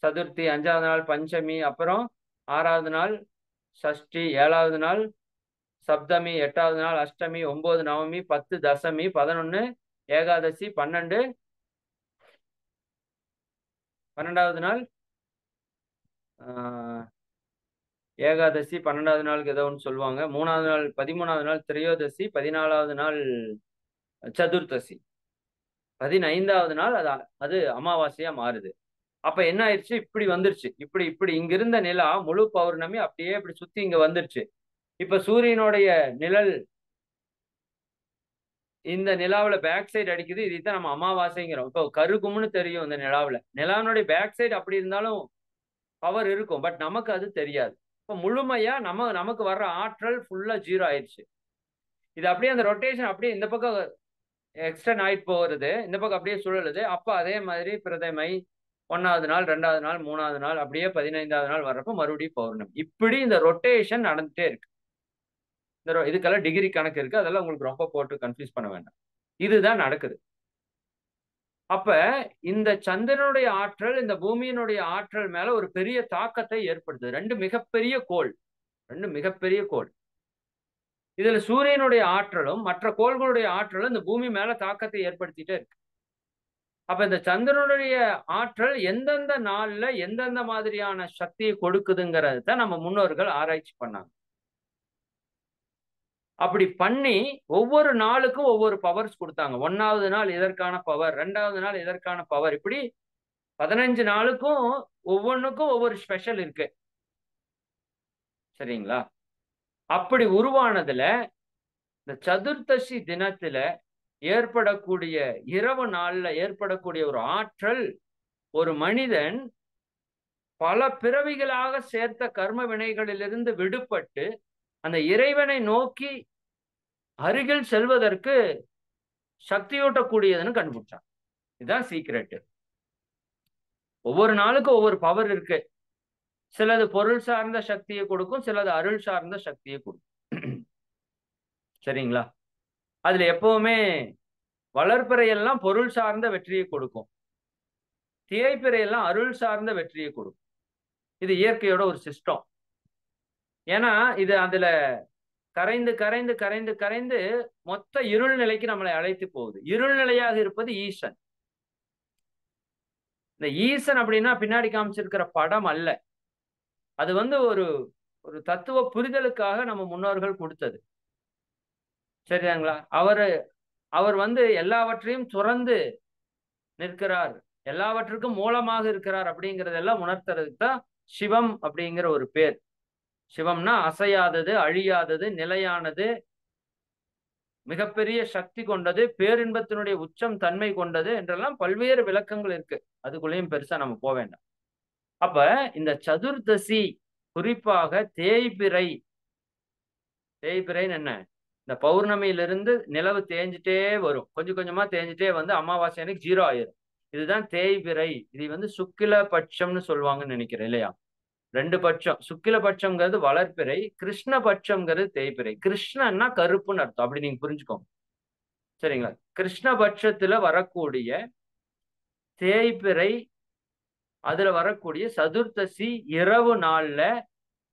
[SPEAKER 1] சதுர்த்தி, 5வது நாள் பஞ்சமி, அப்புறம் 6வது நாள் சஷ்டி, 7வது நாள் சப்தமி, 8வது நாள் அஷ்டமி, 9 நவமி, 10 தசமி, 11 ஏகாதசி, 12வது நாள் ஏகாதசி, 12வது நாளுக்கு ஏதோ ஒன்று சொல்லுவாங்க. 3வது நாள் 13வது நாள் திரையோதசி, 14வது நாள் சதுர்த்தசி. 15வது நாள் அது அமாவாசையா மாறுது. அப்ப என்ன ஆயிடுச்சு? இப்படி வந்துருச்சு. இப்படி இப்படி இங்க இருந்த நிலா முழு பௌர்ணமி அப்படியே இப்படி சுத்தி இங்க வந்துருச்சு. இப்ப சூரியனுடைய நிழல் இந்த நிலாவுல பேக் சைடு அடிக்குது. இதைத்தான் நம்ம அமாவாசைங்கிறோம். இப்போ கருகும்னு தெரியும் இந்த நிலாவுல. நிலாவினுடைய பேக் சைடு அப்படி இருந்தாலும் பவர் இருக்கும். பட் நமக்கு அது தெரியாது. இப்ப முழுமையா நமக்கு வர்ற ஆற்றல் ஃபுல்லா 0 ஆயிடுச்சு. இது அப்படியே அந்த ரொட்டேஷன் அப்படியே இந்த பக்கம் எக்ஸ்டெண்ட் ஆயிட்டு போறது. இந்த பக்கம் அப்படியே சுழலுது. அப்ப அதே மாதிரி பிரதமை 1வது நாள், 2வது நாள், 3வது நாள் அப்படியே 15வது நாள் வர்றப்ப மறுபடியும் பௌர்ணமி. இப்படி இந்த ரொட்டேஷன் நடந்துட்டே இருக்கு. இதுக்கெல்லாம் டிகிரி கணக்கு இருக்கு. அதெல்லாம் உங்களுக்கு ரொம்ப போட்டு கன்ஃபியூஸ் பண்ண வேண்டாம். இதுதான் நடக்குது. அப்ப இந்த சந்திரனுடைய ஆற்றல் இந்த பூமியினுடைய ஆற்றல் மேல ஒரு பெரிய தாக்கத்தை ஏற்படுத்துது. 2 மிகப்பெரிய கோள். 2 மிகப்பெரிய கோள். இதுல சூரியனுடைய ஆற்றலும் மற்ற கோள்களுடைய ஆற்றலும் இந்த பூமி மேல தாக்கத்தை ஏற்படுத்திட்டே இருக்கு. அப்ப இந்த சந்திரனுடைய ஆற்றல் எந்தெந்த நாள்ல எந்தெந்த மாதிரியான சக்தியை கொடுக்குதுங்கிறது தான் நம்ம முன்னோர்கள் ஆராய்ச்சி பண்ணாங்க. அப்படி பண்ணி ஒவ்வொரு நாளுக்கும் ஒவ்வொரு பவர்ஸ் கொடுத்தாங்க. 1வது நாள் இதற்கான பவர், 2வது நாள் இதற்கான பவர், இப்படி 15 நாளுக்கும் ஒவ்வொன்றுக்கும் ஒவ்வொரு ஸ்பெஷல் இருக்கு. சரிங்களா? அப்படி உருவானதுல இந்த சதுர்தசி தினத்துல ஏற்படக்கூடிய இரவு நாள்ல ஏற்படக்கூடிய ஒரு ஆற்றல், ஒரு மனிதன் பல பிறவிகளாக சேர்த்த கர்ம வினைகளிலிருந்து விடுபட்டு அந்த இறைவனை நோக்கி அருகில் செல்வதற்கு சக்தியூட்டக்கூடியதுன்னு கண்டுபிடிச்சான். இதுதான் சீக்ரெட். ஒவ்வொரு நாளுக்கும் ஒவ்வொரு பவர் இருக்கு. சிலது பொருள் சார்ந்த சக்தியை கொடுக்கும், சிலது அருள் சார்ந்த சக்தியை கொடுக்கும். சரிங்களா? அதுல எப்பவுமே வளர்பிறையெல்லாம் பொருள் சார்ந்த வெற்றியை கொடுக்கும். தேய்பிறையெல்லாம் அருள் சார்ந்த வெற்றியை கொடுக்கும். இது இயற்கையோட ஒரு சிஸ்டம். ஏன்னா இது அதுல கரைந்து கரைந்து கரைந்து கரைந்து மொத்த இருள் நிலைக்கு நம்மளை அழைத்து போகுது. இருள் நிலையாக இருப்பது ஈசன். இந்த ஈசன் அப்படின்னா பின்னாடி காமிச்சிருக்கிற படம் அல்ல. அது ஒரு ஒரு தத்துவ புரிதலுக்காக நம்ம முன்னோர்கள் கொடுத்தது. சரிங்களா? அவர் எல்லாவற்றையும் துறந்து நிற்கிறார், எல்லாவற்றுக்கும் மூலமாக இருக்கிறார் அப்படிங்கறதெல்லாம் உணர்த்துறதுக்கு தான் சிவம் அப்படிங்கிற ஒரு பேர். சிவம்னா அசையாதது, அழியாதது, நிலையானது, மிகப்பெரிய சக்தி கொண்டது, பேரின்பத்தினுடைய உச்சம் தன்மை கொண்டது என்றெல்லாம் பல்வேறு விளக்கங்கள் இருக்கு. அதுக்குள்ளேயும் பெருசா நம்ம போக வேண்டாம். அப்ப இந்த சதுர்தசி குறிப்பாக தேய்பிறைன்னு என்ன? இந்த பௌர்ணமியிலிருந்து நிலவு தேஞ்சிட்டே வரும். கொஞ்சம் கொஞ்சமா தேஞ்சிட்டே அமாவாசை அன்னைக்கு 0 ஆயிரும். இதுதான் தேய்பிறை. இது சுக்கில பட்சம்னு சொல்லுவாங்கன்னு நினைக்கிறேன் இல்லையா? 2 பட்சம். சுக்கில பட்சம்ங்கிறது வளர்பிறை, கிருஷ்ண பட்சம்ங்கிறது தேய்பிறை. கிருஷ்ணன்னா கருப்புன்னு அர்த்தம். அப்படி நீங்க புரிஞ்சுக்கோங்க. சரிங்களா? கிருஷ்ண பட்சத்துல வரக்கூடிய தேய்பிறை, அதுல வரக்கூடிய சதுர்தசி இரவு நாள்ல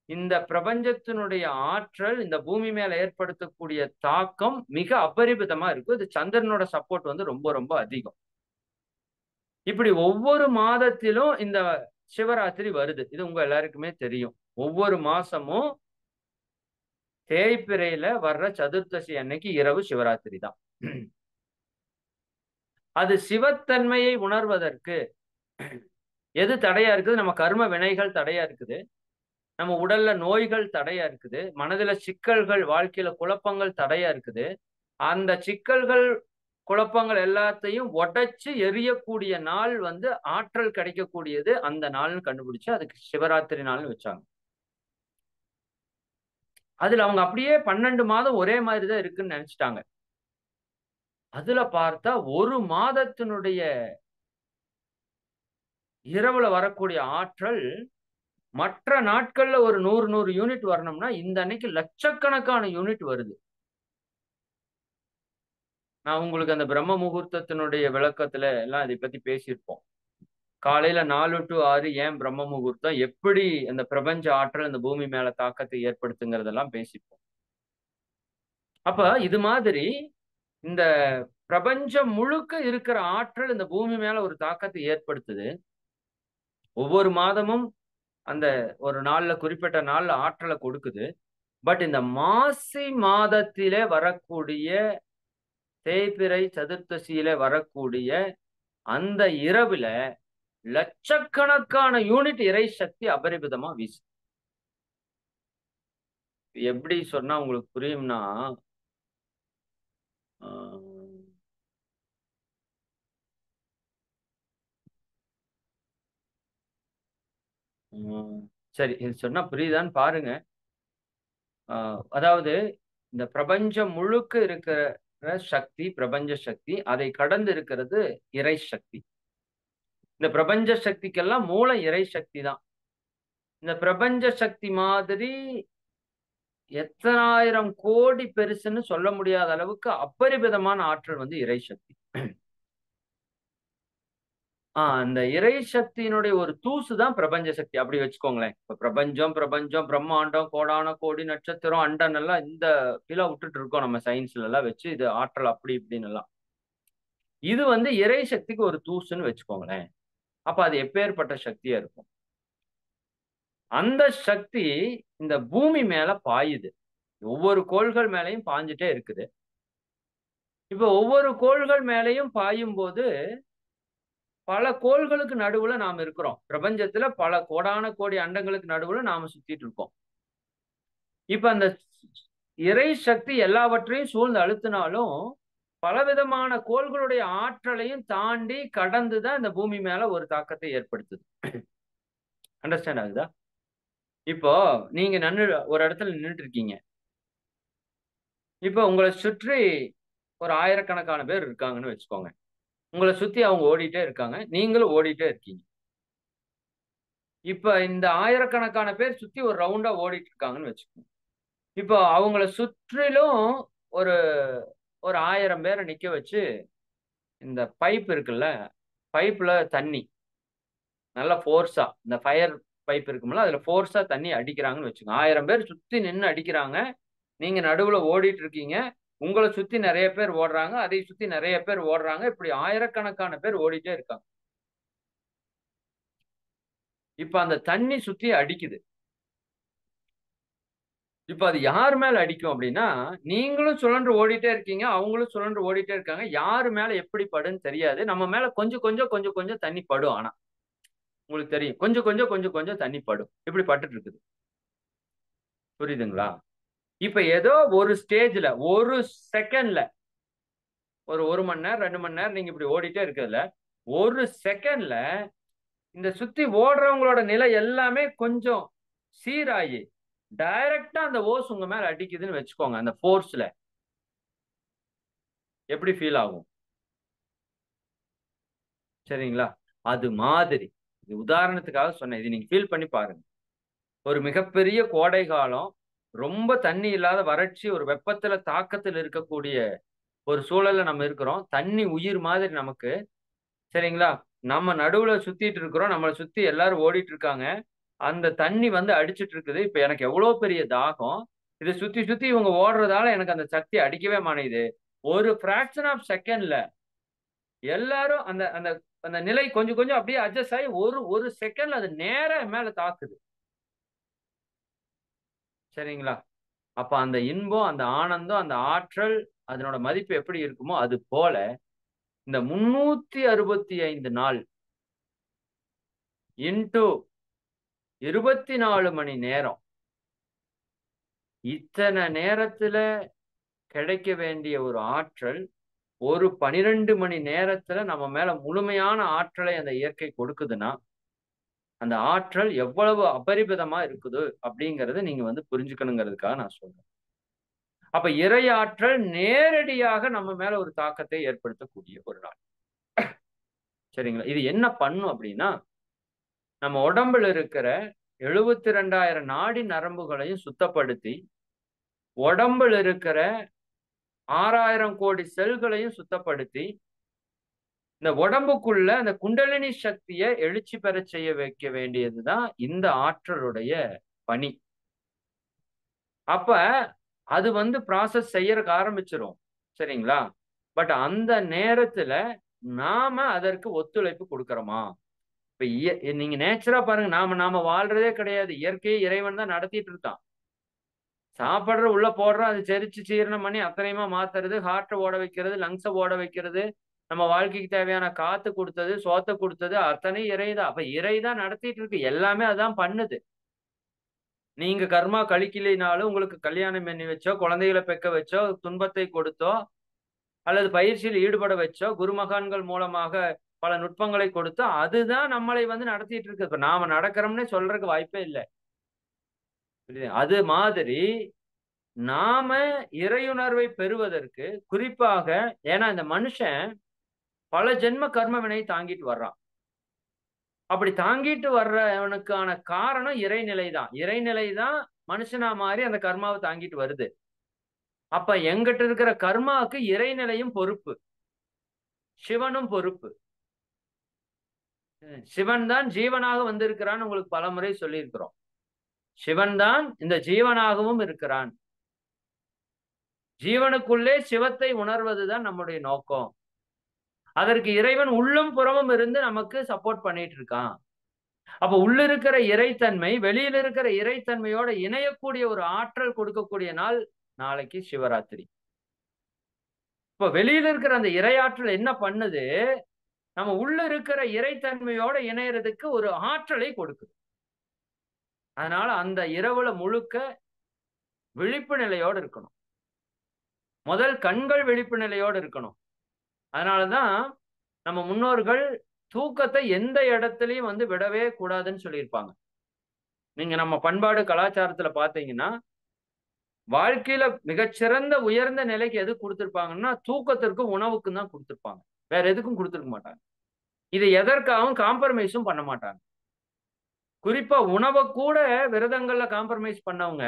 [SPEAKER 1] இந்த பிரபஞ்சத்தினுடைய ஆற்றல் இந்த பூமி மேல ஏற்படுத்தக்கூடிய தாக்கம் மிக அபரிமிதமா இருக்கும். இது சந்திரனோட சப்போர்ட் ரொம்ப ரொம்ப அதிகம். இப்படி ஒவ்வொரு மாதத்திலும் இந்த சிவராத்திரி வருது. இது உங்க எல்லாருக்குமே தெரியும். ஒவ்வொரு மாசமும் தேய்பிறையில வர்ற சதுர்தசி அன்னைக்கு இரவு சிவராத்திரி தான். அது சிவத்தன்மையை உணர்வதற்கு எது தடையா இருக்குது? நம்ம கர்ம வினைகள் தடையா இருக்குது, நம்ம உடல்ல நோய்கள் தடையா இருக்குது, மனதுல சிக்கல்கள், வாழ்க்கையில குழப்பங்கள் தடையா இருக்குது. அந்த சிக்கல்கள் குழப்பங்கள் எல்லாத்தையும் உடைச்சு எரியக்கூடிய நாள் ஆற்றல் கிடைக்கக்கூடியது அந்த நாள்னு கண்டுபிடிச்சு அதுக்கு சிவராத்திரி நாள்னு வச்சாங்க. அதுல அவங்க அப்படியே 12 மாதம் ஒரே மாதிரிதான் இருக்குன்னு நினைச்சிட்டாங்க. அதுல பார்த்தா ஒரு மாதத்தினுடைய இரவுல வரக்கூடிய ஆற்றல் மற்ற நாட்கள்ல ஒரு 100 யூனிட் வரணும்னா இந்த அன்னைக்கு லட்சக்கணக்கான யூனிட் வருது. நான் உங்களுக்கு அந்த பிரம்ம முகூர்த்தத்தினுடைய விளக்கத்துல எல்லாம் இதை பத்தி பேசியிருப்போம். காலையில 4 to 6 ஏன் பிரம்ம முகூர்த்தம், எப்படி அந்த பிரபஞ்ச ஆற்றல் இந்த பூமி மேல தாக்கத்தை ஏற்படுத்துங்கிறதெல்லாம் பேசிப்போம். அப்ப இது மாதிரி இந்த பிரபஞ்சம் முழுக்க இருக்கிற ஆற்றல் இந்த பூமி மேல ஒரு தாக்கத்தை ஏற்படுத்துது. ஒவ்வொரு மாதமும் அந்த ஒரு நாள்ல குறிப்பிட்ட நாள்ல ஆற்றலை கொடுக்குது. பட் இந்த மாசி மாதத்திலே வரக்கூடிய தேய்பிறை சதுர்த்தசியில வரக்கூடிய அந்த இரவுல லட்சக்கணக்கான யூனிட் இறை சக்தி அபரிமிதமா வீசு. எப்படி சொன்னா உங்களுக்கு புரியும்னா, சரி இது சொன்னா புரியுதான்னு பாருங்க. அதாவது இந்த பிரபஞ்சம் முழுக்க இருக்கிற சக்தி பிரபஞ்ச சக்தி, அதை கடந்து இருக்கிறது இறை சக்தி. இந்த பிரபஞ்ச சக்திக்கெல்லாம் மூல இறை சக்தி தான். இந்த பிரபஞ்ச சக்தி மாதிரி எத்தனாயிரம் கோடி பெருசுன்னு சொல்ல முடியாத அளவுக்கு அப்பரிமிதமான ஆற்றல் வந்து இறை சக்தி. அந்த இறை சக்தியினுடைய ஒரு தூசு தான் பிரபஞ்ச சக்தி. அப்படி வச்சுக்கோங்களேன். இப்ப பிரபஞ்சம் பிரம்மாண்டம் கோடான கோடி நட்சத்திரம் அண்டன் எல்லாம் இந்த கீழே விட்டுட்டு இருக்கோம் நம்ம சயின்ஸ்ல எல்லாம் வச்சு இது ஆற்றல் அப்படி இப்படின்னு எல்லாம். இது வந்து இறை சக்திக்கு ஒரு தூசுன்னு வச்சுக்கோங்களேன். அப்ப அது எப்பேற்பட்ட சக்தியா இருக்கும். அந்த சக்தி இந்த பூமி மேல பாயுது. ஒவ்வொரு கோள்கள் மேலையும் பாஞ்சிட்டே இருக்குது. இப்ப ஒவ்வொரு கோள்கள் மேலையும் பாயும் போது பல கோள்களுக்கு நடுவுல நாம் இருக்கிறோம். பிரபஞ்சத்துல பல கோடான கோடி அண்டங்களுக்கு நடுவுல நாம சுத்திட்டு இருக்கோம். இப்ப அந்த இறை சக்தி எல்லாவற்றையும் சூழ்ந்து அழுத்தினாலும் பலவிதமான கோள்களுடைய ஆற்றலையும் தாண்டி கடந்துதான் இந்த பூமி மேல ஒரு தாக்கத்தை ஏற்படுத்துது. அண்டர்ஸ்டாண்ட் ஆகுதா? இப்போ நீங்க ஒரு இடத்துல நின்றுட்டு இருக்கீங்க. இப்ப உங்களை சுற்றி ஒரு ஆயிரக்கணக்கான பேர் இருக்காங்கன்னு வச்சுக்கோங்க. உங்களை சுத்தி அவங்க ஓடிட்டே இருக்காங்க, நீங்களும் ஓடிட்டே இருக்கீங்க. இப்ப இந்த ஆயிரக்கணக்கான பேர் சுத்தி ஒரு ரவுண்டா ஓடிட்டு இருக்காங்கன்னு வச்சுக்கோங்க. இப்போ அவங்கள சுற்றிலும் ஒரு ஒரு 1000 பேரை நிக்க வச்சு இந்த பைப் இருக்குல்ல, பைப்ல தண்ணி நல்லா ஃபோர்ஸா இந்த ஃபயர் பைப் இருக்கும்ல, அதுல ஃபோர்ஸா தண்ணி அடிக்கிறாங்கன்னு வச்சுக்கோங்க. 1000 பேர் சுத்தி நின்று அடிக்கிறாங்க. நீங்க நடுவுல ஓடிட்டு இருக்கீங்க. உங்களை சுத்தி நிறைய பேர் ஓடுறாங்க, அதை சுத்தி நிறைய பேர் ஓடுறாங்க. இப்படி ஆயிரக்கணக்கான பேர் ஓடிட்டே இருக்காங்க. இப்ப அந்த தண்ணி சுத்தி அடிக்குது. இப்ப அது யார் மேல அடிக்கும் அப்படின்னா, நீங்களும் சுழன்று ஓடிட்டே இருக்கீங்க, அவங்களும் சுழன்று ஓடிட்டே இருக்காங்க. யாரு மேல எப்படி படுன்னு தெரியாது. நம்ம மேல கொஞ்சம் கொஞ்சம் தண்ணி படும். ஆனா உங்களுக்கு தெரியும், கொஞ்சம் தண்ணி படும். இப்படி பட்டுட்டு இருக்குது. புரியுதுங்களா? இப்ப ஏதோ ஒரு ஸ்டேஜ்ல ஒரு செகண்ட்ல ஒரு மணி நேரம் 2 மணி நேரம் நீங்க இப்படி ஓடிட்டே இருக்கிறதுல ஒரு செகண்ட்ல இந்த சுத்தி ஓடுறவங்களோட நிலை எல்லாமே கொஞ்சம் சீராகி டைரக்டா அந்த ஓஸ் உங்க மேல அடிக்குதுன்னு வச்சுக்கோங்க. அந்த போர்ஸ்ல எப்படி ஃபீல் ஆகும்? சரிங்களா? அது மாதிரி இது உதாரணத்துக்காக சொன்னேன். இது நீங்க ஃபீல் பண்ணி பாருங்க. ஒரு மிகப்பெரிய கோடை காலம், ரொம்ப தண்ணி இல்லாத வறட்சி, ஒரு வெப்பத்துல தாக்கத்தில் இருக்கக்கூடிய ஒரு சூழல்ல நம்ம இருக்கிறோம். தண்ணி உயிர் மாதிரி நமக்கு. சரிங்களா? நம்ம நடுவுல சுத்திட்டு இருக்கிறோம். நம்மளை சுத்தி எல்லாரும் ஓடிட்டு இருக்காங்க. அந்த தண்ணி வந்து அடிச்சிட்டு இருக்குது. இப்ப எனக்கு எவ்வளவு பெரிய தாகம். இதை சுத்தி சுத்தி இவங்க ஓடுறதால எனக்கு அந்த சக்தி அடிக்கவே மாட்டேங்குது. ஒரு பிராக்ஷன் ஆஃப் செகண்ட்ல எல்லாரும் அந்த அந்த அந்த நிலை கொஞ்சம் கொஞ்சம் அப்படியே அட்ஜஸ்ட் ஆகி ஒரு செகண்ட்ல அது நேரா மேல தாக்குது. சரிங்களா? அப்ப அந்த இன்பம், அந்த ஆனந்தம், அந்த ஆற்றல், அதனோட மதிப்பு எப்படி இருக்குமோ அது போல இந்த 365 நாள் இன்டு 24 மணி நேரம், இத்தனை நேரத்துல கிடைக்க வேண்டிய ஒரு ஆற்றல் ஒரு 12 மணி நேரத்துல நம்ம மேல முழுமையான ஆற்றலை அந்த இயற்கை கொடுக்குதுன்னா அந்த ஆற்றல் எவ்வளவு அபரிமிதமா இருக்குது அப்படிங்கறத நீங்க வந்து புரிஞ்சுக்கணுங்கிறதுக்காக நான் சொல்றேன். அப்ப இறை ஆற்றல் நேரடியாக நம்ம மேல ஒரு தாக்கத்தை ஏற்படுத்தக்கூடிய ஒரு நாள். சரிங்களா? இது என்ன பண்ணும் அப்படின்னா, நம்ம உடம்புல இருக்கிற 72,000 நாடி நரம்புகளையும் சுத்தப்படுத்தி, உடம்புல இருக்கிற 6,000 கோடி செல்களையும் சுத்தப்படுத்தி, இந்த உடம்புக்குள்ள அந்த குண்டலினி சக்தியை எழுச்சி பெற செய்ய வைக்க வேண்டியதுதான் இந்த ஆற்றலுடைய பணி. அப்ப அது வந்து ப்ராசஸ் செய்யறதுக்கு ஆரம்பிச்சிரும். சரிங்களா? பட் அந்த நேரத்துல நாம அதற்கு ஒத்துழைப்பு கொடுக்கிறோமா? இப்ப நீங்க நேச்சரா பாருங்க, நாம வாழ்றதே கிடையாது. இயற்கையை இறைவன் தான் நடத்திட்டு இருக்கான். சாப்பிடுற உள்ள போடுறோம், அது செரிச்சு ஜீரணம் பண்ணி அத்தனையுமா மாத்துறது, ஹார்ட்டை ஓட வைக்கிறது, லங்ஸை ஓட வைக்கிறது, நம்ம வாழ்க்கைக்கு தேவையான காத்து கொடுத்தது, சோத்தை கொடுத்தது, அத்தனை இறைதான். அப்ப இறைதான் நடத்திட்டு இருக்கு. எல்லாமே அதான் பண்ணுது. நீங்க கர்மா கழிக்கலைனாலும் உங்களுக்கு கல்யாணம் பண்ணி வச்சோ, குழந்தைகளை பெக்க வச்சோ, துன்பத்தை கொடுத்தோ, அல்லது பயிற்சியில் ஈடுபட வச்சோ, குருமகான்கள் மூலமாக பல நுட்பங்களை கொடுத்தோ, அதுதான் நம்மளை வந்து நடத்திட்டு இருக்கு. இப்ப நாம நடக்கிறோம்னே சொல்றதுக்கு வாய்ப்பே இல்லை. அது மாதிரி நாம இறையுணர்வை பெறுவதற்கு குறிப்பாக, ஏன்னா இந்த மனுஷன் பல ஜென்ம கர்ம வினை தாங்கிட்டு வர்றான். அப்படி தாங்கிட்டு வர்றவனுக்கான காரணம் இறைநிலை தான். இறைநிலை தான் மனுஷனா மாறி அந்த கர்மாவை தாங்கிட்டு வருது. அப்ப எங்கிட்ட இருக்கிற கர்மாவுக்கு இறைநிலையும் பொறுப்பு, சிவனும் பொறுப்பு. சிவன் தான் ஜீவனாக வந்திருக்கிறான்னு உங்களுக்கு பல முறை சொல்லியிருக்கிறோம். சிவன் தான் இந்த ஜீவனாகவும் இருக்கிறான். ஜீவனுக்குள்ளே சிவத்தை உணர்வதுதான் நம்முடைய நோக்கம். அதற்கு இறைவன் உள்ளும் புறமும் இருந்து நமக்கு சப்போர்ட் பண்ணிட்டு இருக்கான். அப்ப உள்ள இருக்கிற இறைத்தன்மை வெளியில இருக்கிற இறைத்தன்மையோட இணையக்கூடிய ஒரு ஆற்றல் கொடுக்கக்கூடிய நாள் நாளைக்கு சிவராத்திரி. இப்ப வெளியில இருக்கிற அந்த இறையாற்றல் என்ன பண்ணுது? நம்ம உள்ள இருக்கிற இறைத்தன்மையோட இணையறதுக்கு ஒரு ஆற்றலை கொடுக்குது. அதனால அந்த இரவுல முழுக்க விழிப்பு நிலையோடு இருக்கணும். முதல் கண்கள் விழிப்பு நிலையோடு இருக்கணும். அதனாலதான் நம்ம முன்னோர்கள் தூக்கத்தை எந்த இடத்துலயும் வந்து விடவே கூடாதுன்னு சொல்லியிருப்பாங்க. நீங்க நம்ம பண்பாடு கலாச்சாரத்துல பாத்தீங்கன்னா, வாழ்க்கையில மிகச்சிறந்த உயர்ந்த நிலைக்கு எது கொடுத்திருப்பாங்கன்னா, தூக்கத்திற்கும் உணவுக்கும் தான் கொடுத்திருப்பாங்க. வேற எதுக்கும் கொடுத்திருக்க மாட்டாங்க. இது எதற்காகவும் காம்ப்ரமைஸும் பண்ண மாட்டாங்க. குறிப்பா உணவை கூட விரதங்கள்ல காம்ப்ரமைஸ் பண்ணவங்க,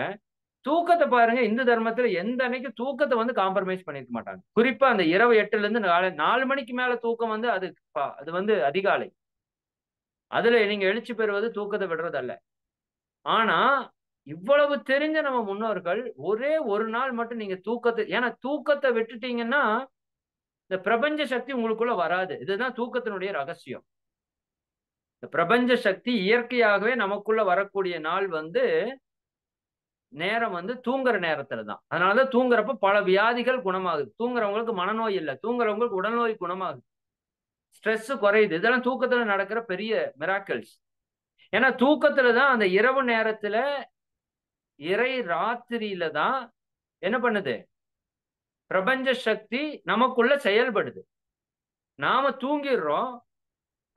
[SPEAKER 1] தூக்கத்தை பாருங்க. இந்து தர்மத்துல எந்த அன்னைக்கு தூக்கத்தை வந்து காம்ப்ரமைஸ் பண்ணிருக்க மாட்டாங்க. குறிப்பா அந்த இரவு 8ல இருந்து 4 மணிக்கு மேல தூக்கம் வந்து அது வந்து அதிகாலை. அதுல நீங்க எழுச்சி பெறுவது தூக்கத்தை விடுறது அல்ல. ஆனா இவ்வளவு தெரிஞ்ச நம்ம முன்னோர்கள் ஒரே ஒரு நாள் மட்டும் நீங்க தூக்கத்தை, ஏன்னா தூக்கத்தை விட்டுட்டீங்கன்னா இந்த பிரபஞ்ச சக்தி உங்களுக்குள்ள வராது. இதுதான் தூக்கத்தினுடைய ரகசியம். இந்த பிரபஞ்ச சக்தி இயற்கையாகவே நமக்குள்ள வரக்கூடிய நாள் வந்து நேரம் வந்து தூங்குற நேரத்துல தான். அதனாலதான் தூங்குறப்ப பல வியாதிகள் குணமாகுது. தூங்குறவங்களுக்கு மனநோய் இல்லை, தூங்குறவங்களுக்கு உடல்நோய் குணமாகுது, ஸ்ட்ரெஸ் குறையுது. இதெல்லாம் தூக்கத்துல நடக்கிற பெரிய மிராக்கிள்ஸ். ஏன்னா தூக்கத்துலதான் அந்த இரவு நேரத்துல இறை ராத்திரியில தான் என்ன பண்ணுது? பிரபஞ்ச சக்தி நமக்குள்ள செயல்படுது. நாம தூங்கிடுறோம்.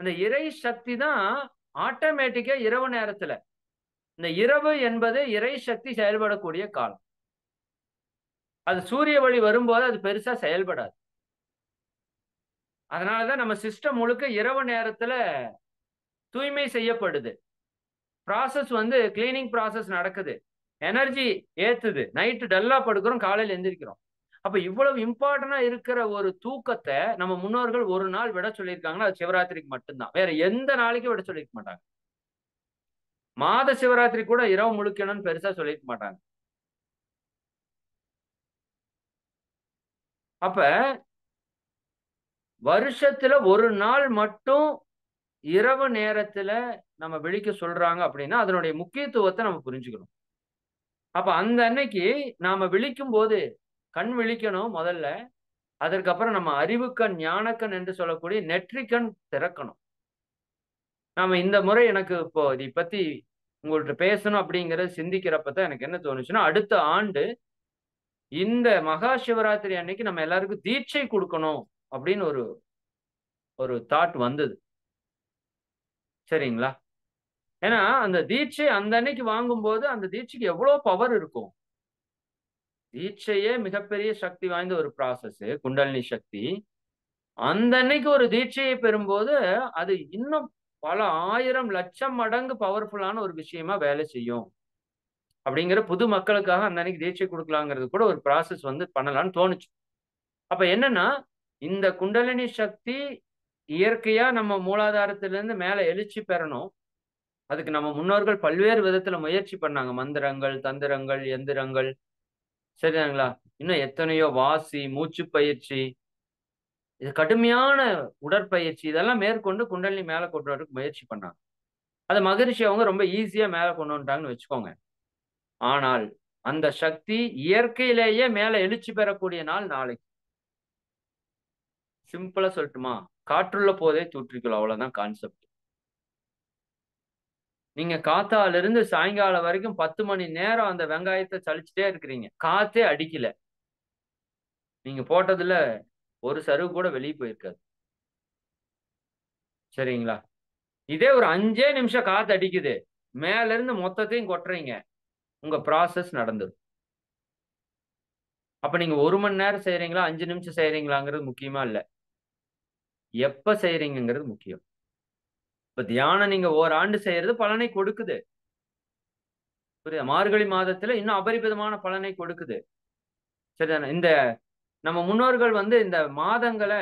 [SPEAKER 1] அந்த இறை சக்தி தான் ஆட்டோமேட்டிக்கா இரவு நேரத்துல, இந்த இரவு என்பது இறை சக்தி செயல்படக்கூடிய காலம். அது சூரிய ஒளி வரும்போது அது பெருசா செயல்படாது. அதனாலதான் நம்ம சிஸ்டம் முழுக்க இரவு நேரத்துல தூய்மை செய்யப்படுது. ப்ராசஸ் வந்து கிளீனிங் ப்ராசஸ் நடக்குது. எனர்ஜி ஏத்துது. நைட்டு டல்லா படுக்கிறோம், காலையில எந்திரிக்கிறோம். அப்ப இவ்வளவு இம்பார்ட்டன்டா இருக்கிற ஒரு தூக்கத்தை நம்ம முன்னோர்கள் ஒரு நாள் விட சொல்லியிருக்காங்கன்னா அது சிவராத்திரிக்கு மட்டும்தான். வேற எந்த நாளைக்கும் விட சொல்லிருக்க மாட்டாங்க. மாத சிவராத்திரி கூட இரவு முழுக்கணும்னு பெருசா சொல்லிருக்க மாட்டாங்க. அப்ப வருஷத்துல ஒரு நாள் மட்டும் இரவு நேரத்துல நம்ம விழிக்க சொல்றாங்க அப்படின்னா அதனுடைய முக்கியத்துவத்தை நம்ம புரிஞ்சுக்கணும். அப்ப அந்த அன்னைக்கு நாம விழிக்கும் போது கண் விழிக்கணும் முதல்ல. அதற்கப்புறம் நம்ம அறிவுக்கண், ஞானக்கண் என்று சொல்லக்கூடிய நெற்றிக்கண் திறக்கணும். நாம இந்த முறை எனக்கு இப்போ இதை பத்தி உங்கள்ட்ட பேசணும் அப்படிங்கறத சிந்திக்கிறப்பதான் எனக்கு என்ன தோணுச்சுன்னா, அடுத்த ஆண்டு இந்த மகா சிவராத்திரி அன்னைக்கு நம்ம எல்லாருக்கும் தீட்சை கொடுக்கணும் அப்படின்னு ஒரு தாட் வந்தது. சரிங்களா? ஏன்னா அந்த தீட்சை அந்த அன்னைக்கு வாங்கும்போது அந்த தீட்சைக்கு எவ்வளவு பவர் இருக்கும். தீட்சையே மிகப்பெரிய சக்தி வாய்ந்த ஒரு ப்ராசஸ், குண்டலினி சக்தி. அந்த அன்னைக்கு ஒரு தீட்சையை பெறும்போது அது இன்னும் பல 1000 லட்சம் மடங்கு பவர்ஃபுல்லான ஒரு விஷயமா வேலை செய்யும். அப்படிங்கிற புது மக்களுக்காக அந்த அன்னைக்கு தீட்சை கொடுக்கலாங்கிறது கூட ஒரு ப்ராசஸ் வந்து பண்ணலாம்னு தோணுச்சு. அப்ப என்னன்னா, இந்த குண்டலினி சக்தி இயற்கையா நம்ம மூலாதாரத்திலிருந்து மேல எழுச்சி பெறணும். அதுக்கு நம்ம முன்னோர்கள் பல்வேறு விதத்துல முயற்சி பண்ணாங்க. மந்திரங்கள், தந்திரங்கள், எந்திரங்கள், சரிங்களா? இன்னும் எத்தனையோ வாசி, மூச்சு பயிற்சி, இது கடுமையான உடற்பயிற்சி, இதெல்லாம் மேற்கொண்டு குண்டலினி மேல கொண்டு வரதுக்கு முயற்சி பண்ணாங்க. அது மகரிஷி அவங்க ரொம்ப ஈஸியா மேல கொண்டு வந்துட்டாங்கன்னு வச்சுக்கோங்க. ஆனால் அந்த சக்தி இயற்கையிலேயே மேல எழுச்சி பெறக்கூடிய நாள் நாளைக்கு. சிம்பிளா சொல்லட்டுமா? காற்றுள்ள போதே தூற்றிக்கொள், அவ்வளவுதான் கான்செப்ட். நீங்க காத்தால இருந்து சாயங்காலம் வரைக்கும் 10 மணி நேரம் அந்த வெங்காயத்தை சலிச்சுட்டே இருக்கிறீங்க. காத்தே அடிக்கல. நீங்க போட்டதுல ஒரு சருகு கூட வெளிய போயிருக்காது. சரிங்களா? இதே ஒரு 5 நிமிஷம் காத்து அடிக்குது. மேல இருந்து மொத்தத்தையும் கொட்டுறீங்க. உங்க ப்ராசஸ் நடந்துரும். அப்ப நீங்க 1 மணி நேரம் செய்றீங்களா, 5 நிமிஷம் செய்றீங்களாங்கிறது முக்கியமா இல்ல. எப்ப செய்றீங்கங்கிறது முக்கியம். இப்ப தியானம் நீங்க ஓராண்டு செய்யறது பலனை கொடுக்குது. புரியுதா? மார்கழி மாதத்துல இன்னும் அபரிமிதமான பலனை கொடுக்குது. சரிதானே? இந்த நம்ம முன்னோர்கள் வந்து இந்த மாதங்கள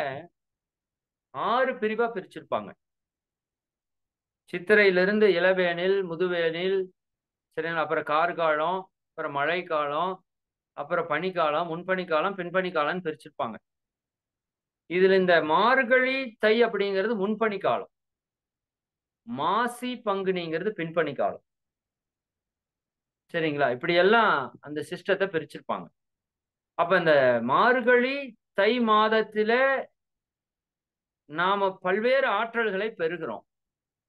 [SPEAKER 1] 6 பிரிவா பிரிச்சிருப்பாங்க. சித்திரையிலிருந்து இளவேனில், முதுவேனில், சரிங்களா? அப்புறம் கார்காலம், அப்புறம் மழைக்காலம், அப்புறம் பனிக்காலம், முன்பனிக்காலம், பின்பனிக்காலம்ன்னு பிரிச்சிருப்பாங்க. இதுல இந்த மார்கழி, தை அப்படிங்கிறது முன்பனி காலம். மாசி, பங்குனிங்கிறது பின்பனி காலம். சரிங்களா? இப்படி எல்லாம் அந்த சிஸ்டத்த பிரிச்சிருப்பாங்க. அப்ப இந்த மார்கழி, தை மாதத்தில நாம பல்வேறு ஆற்றல்களை பெறுகிறோம்.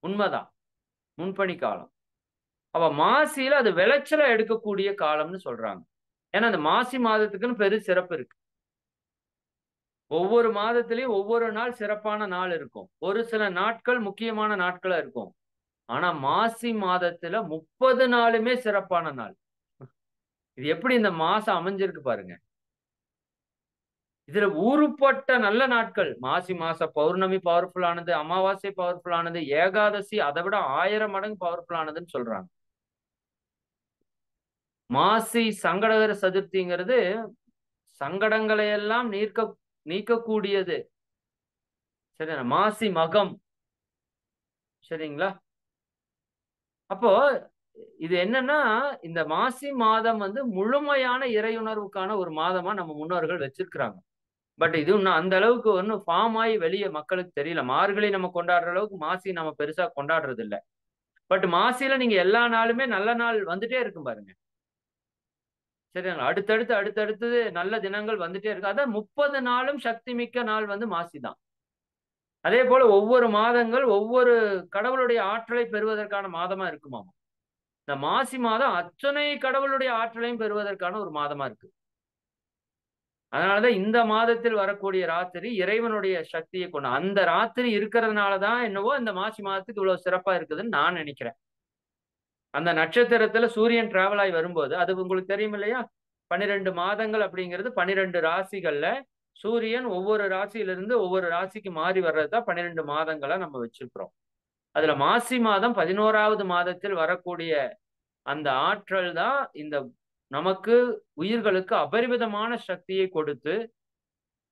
[SPEAKER 1] உண்மதான். முன்பனி காலம். அப்ப மாசியில அது விளைச்சல எடுக்கக்கூடிய காலம்னு சொல்றாங்க. ஏன்னா, அந்த மாசி மாதத்துக்குன்னு சிறப்பு இருக்கு. ஒவ்வொரு மாதத்திலயும் ஒவ்வொரு நாள் சிறப்பான நாள் இருக்கும். ஒரு சில நாட்கள் முக்கியமான நாட்களா இருக்கும். ஆனா, மாசி மாதத்துல 30 நாளுமே சிறப்பான நாள். இது எப்படி இந்த மாசம் அமைஞ்சிருக்கு பாருங்க. இதுல ஊருப்பட்ட நல்ல நாட்கள். மாசி மாச பௌர்ணமி பவர்ஃபுல் ஆனது, அமாவாசை பவர்ஃபுல் ஆனது, ஏகாதசி அதை விட 1000 மடங்கு பவர்ஃபுல் ஆனதுன்னு சொல்றாங்க. மாசி சங்கடகர சதுர்த்திங்கிறது சங்கடங்களை எல்லாம் நீக்கக்கூடியது. சரியா? மாசி மகம். சரிங்களா? அப்போ இது என்னன்னா, இந்த மாசி மாதம் வந்து முழுமையான இறையுணர்வுக்கான ஒரு மாதமா நம்ம முன்னோர்கள் வச்சிருக்கிறாங்க. பட் இது இன்னும் அந்த அளவுக்கு ஒன்னும் ஃபார்ம் ஆயி வெளிய மக்களுக்கு தெரியல. மார்கழி நம்ம கொண்டாடுற அளவுக்கு மாசி நம்ம பெருசா கொண்டாடுறது இல்ல. பட் மாசியில நீங்க எல்லா நாளுமே நல்ல நாள் வந்துட்டே இருக்கும் பாருங்க. சரிங்களா? அடுத்தடுத்து அடுத்தடுத்தது நல்ல தினங்கள் வந்துட்டே இருக்கு. அதான் 30 நாளும் சக்தி மிக்க நாள் வந்து மாசி தான். அதே போல ஒவ்வொரு மாதங்கள் ஒவ்வொரு கடவுளுடைய ஆற்றலை பெறுவதற்கான மாதமா இருக்குமாமா. இந்த மாசி மாதம் அத்தனை கடவுளுடைய ஆற்றலையும் பெறுவதற்கான ஒரு மாதமா இருக்கு. அதனாலதான் இந்த மாதத்தில் வரக்கூடிய ராத்திரி இறைவனுடைய சக்தியை கொண்டு அந்த ராத்திரி இருக்கிறதுனாலதான் என்னவோ இந்த மாசி மாதத்துக்கு இவ்வளவு சிறப்பா இருக்குதுன்னு நான் நினைக்கிறேன். அந்த நட்சத்திரத்துல சூரியன் டிராவல் ஆகி வரும்போது அது உங்களுக்கு தெரியும் இல்லையா? 12 மாதங்கள் அப்படிங்கிறது 12 ராசிகள்ல சூரியன் ஒவ்வொரு ராசியிலிருந்து ஒவ்வொரு ராசிக்கு மாறி வர்றதுதான் 12 மாதங்களா நம்ம வச்சிருக்கிறோம். அதுல மாசி மாதம் 11வது மாதத்தில் வரக்கூடிய அந்த ஆற்றல் தான் இந்த நமக்கு உயிர்களுக்கு அபரிமிதமான சக்தியை கொடுத்து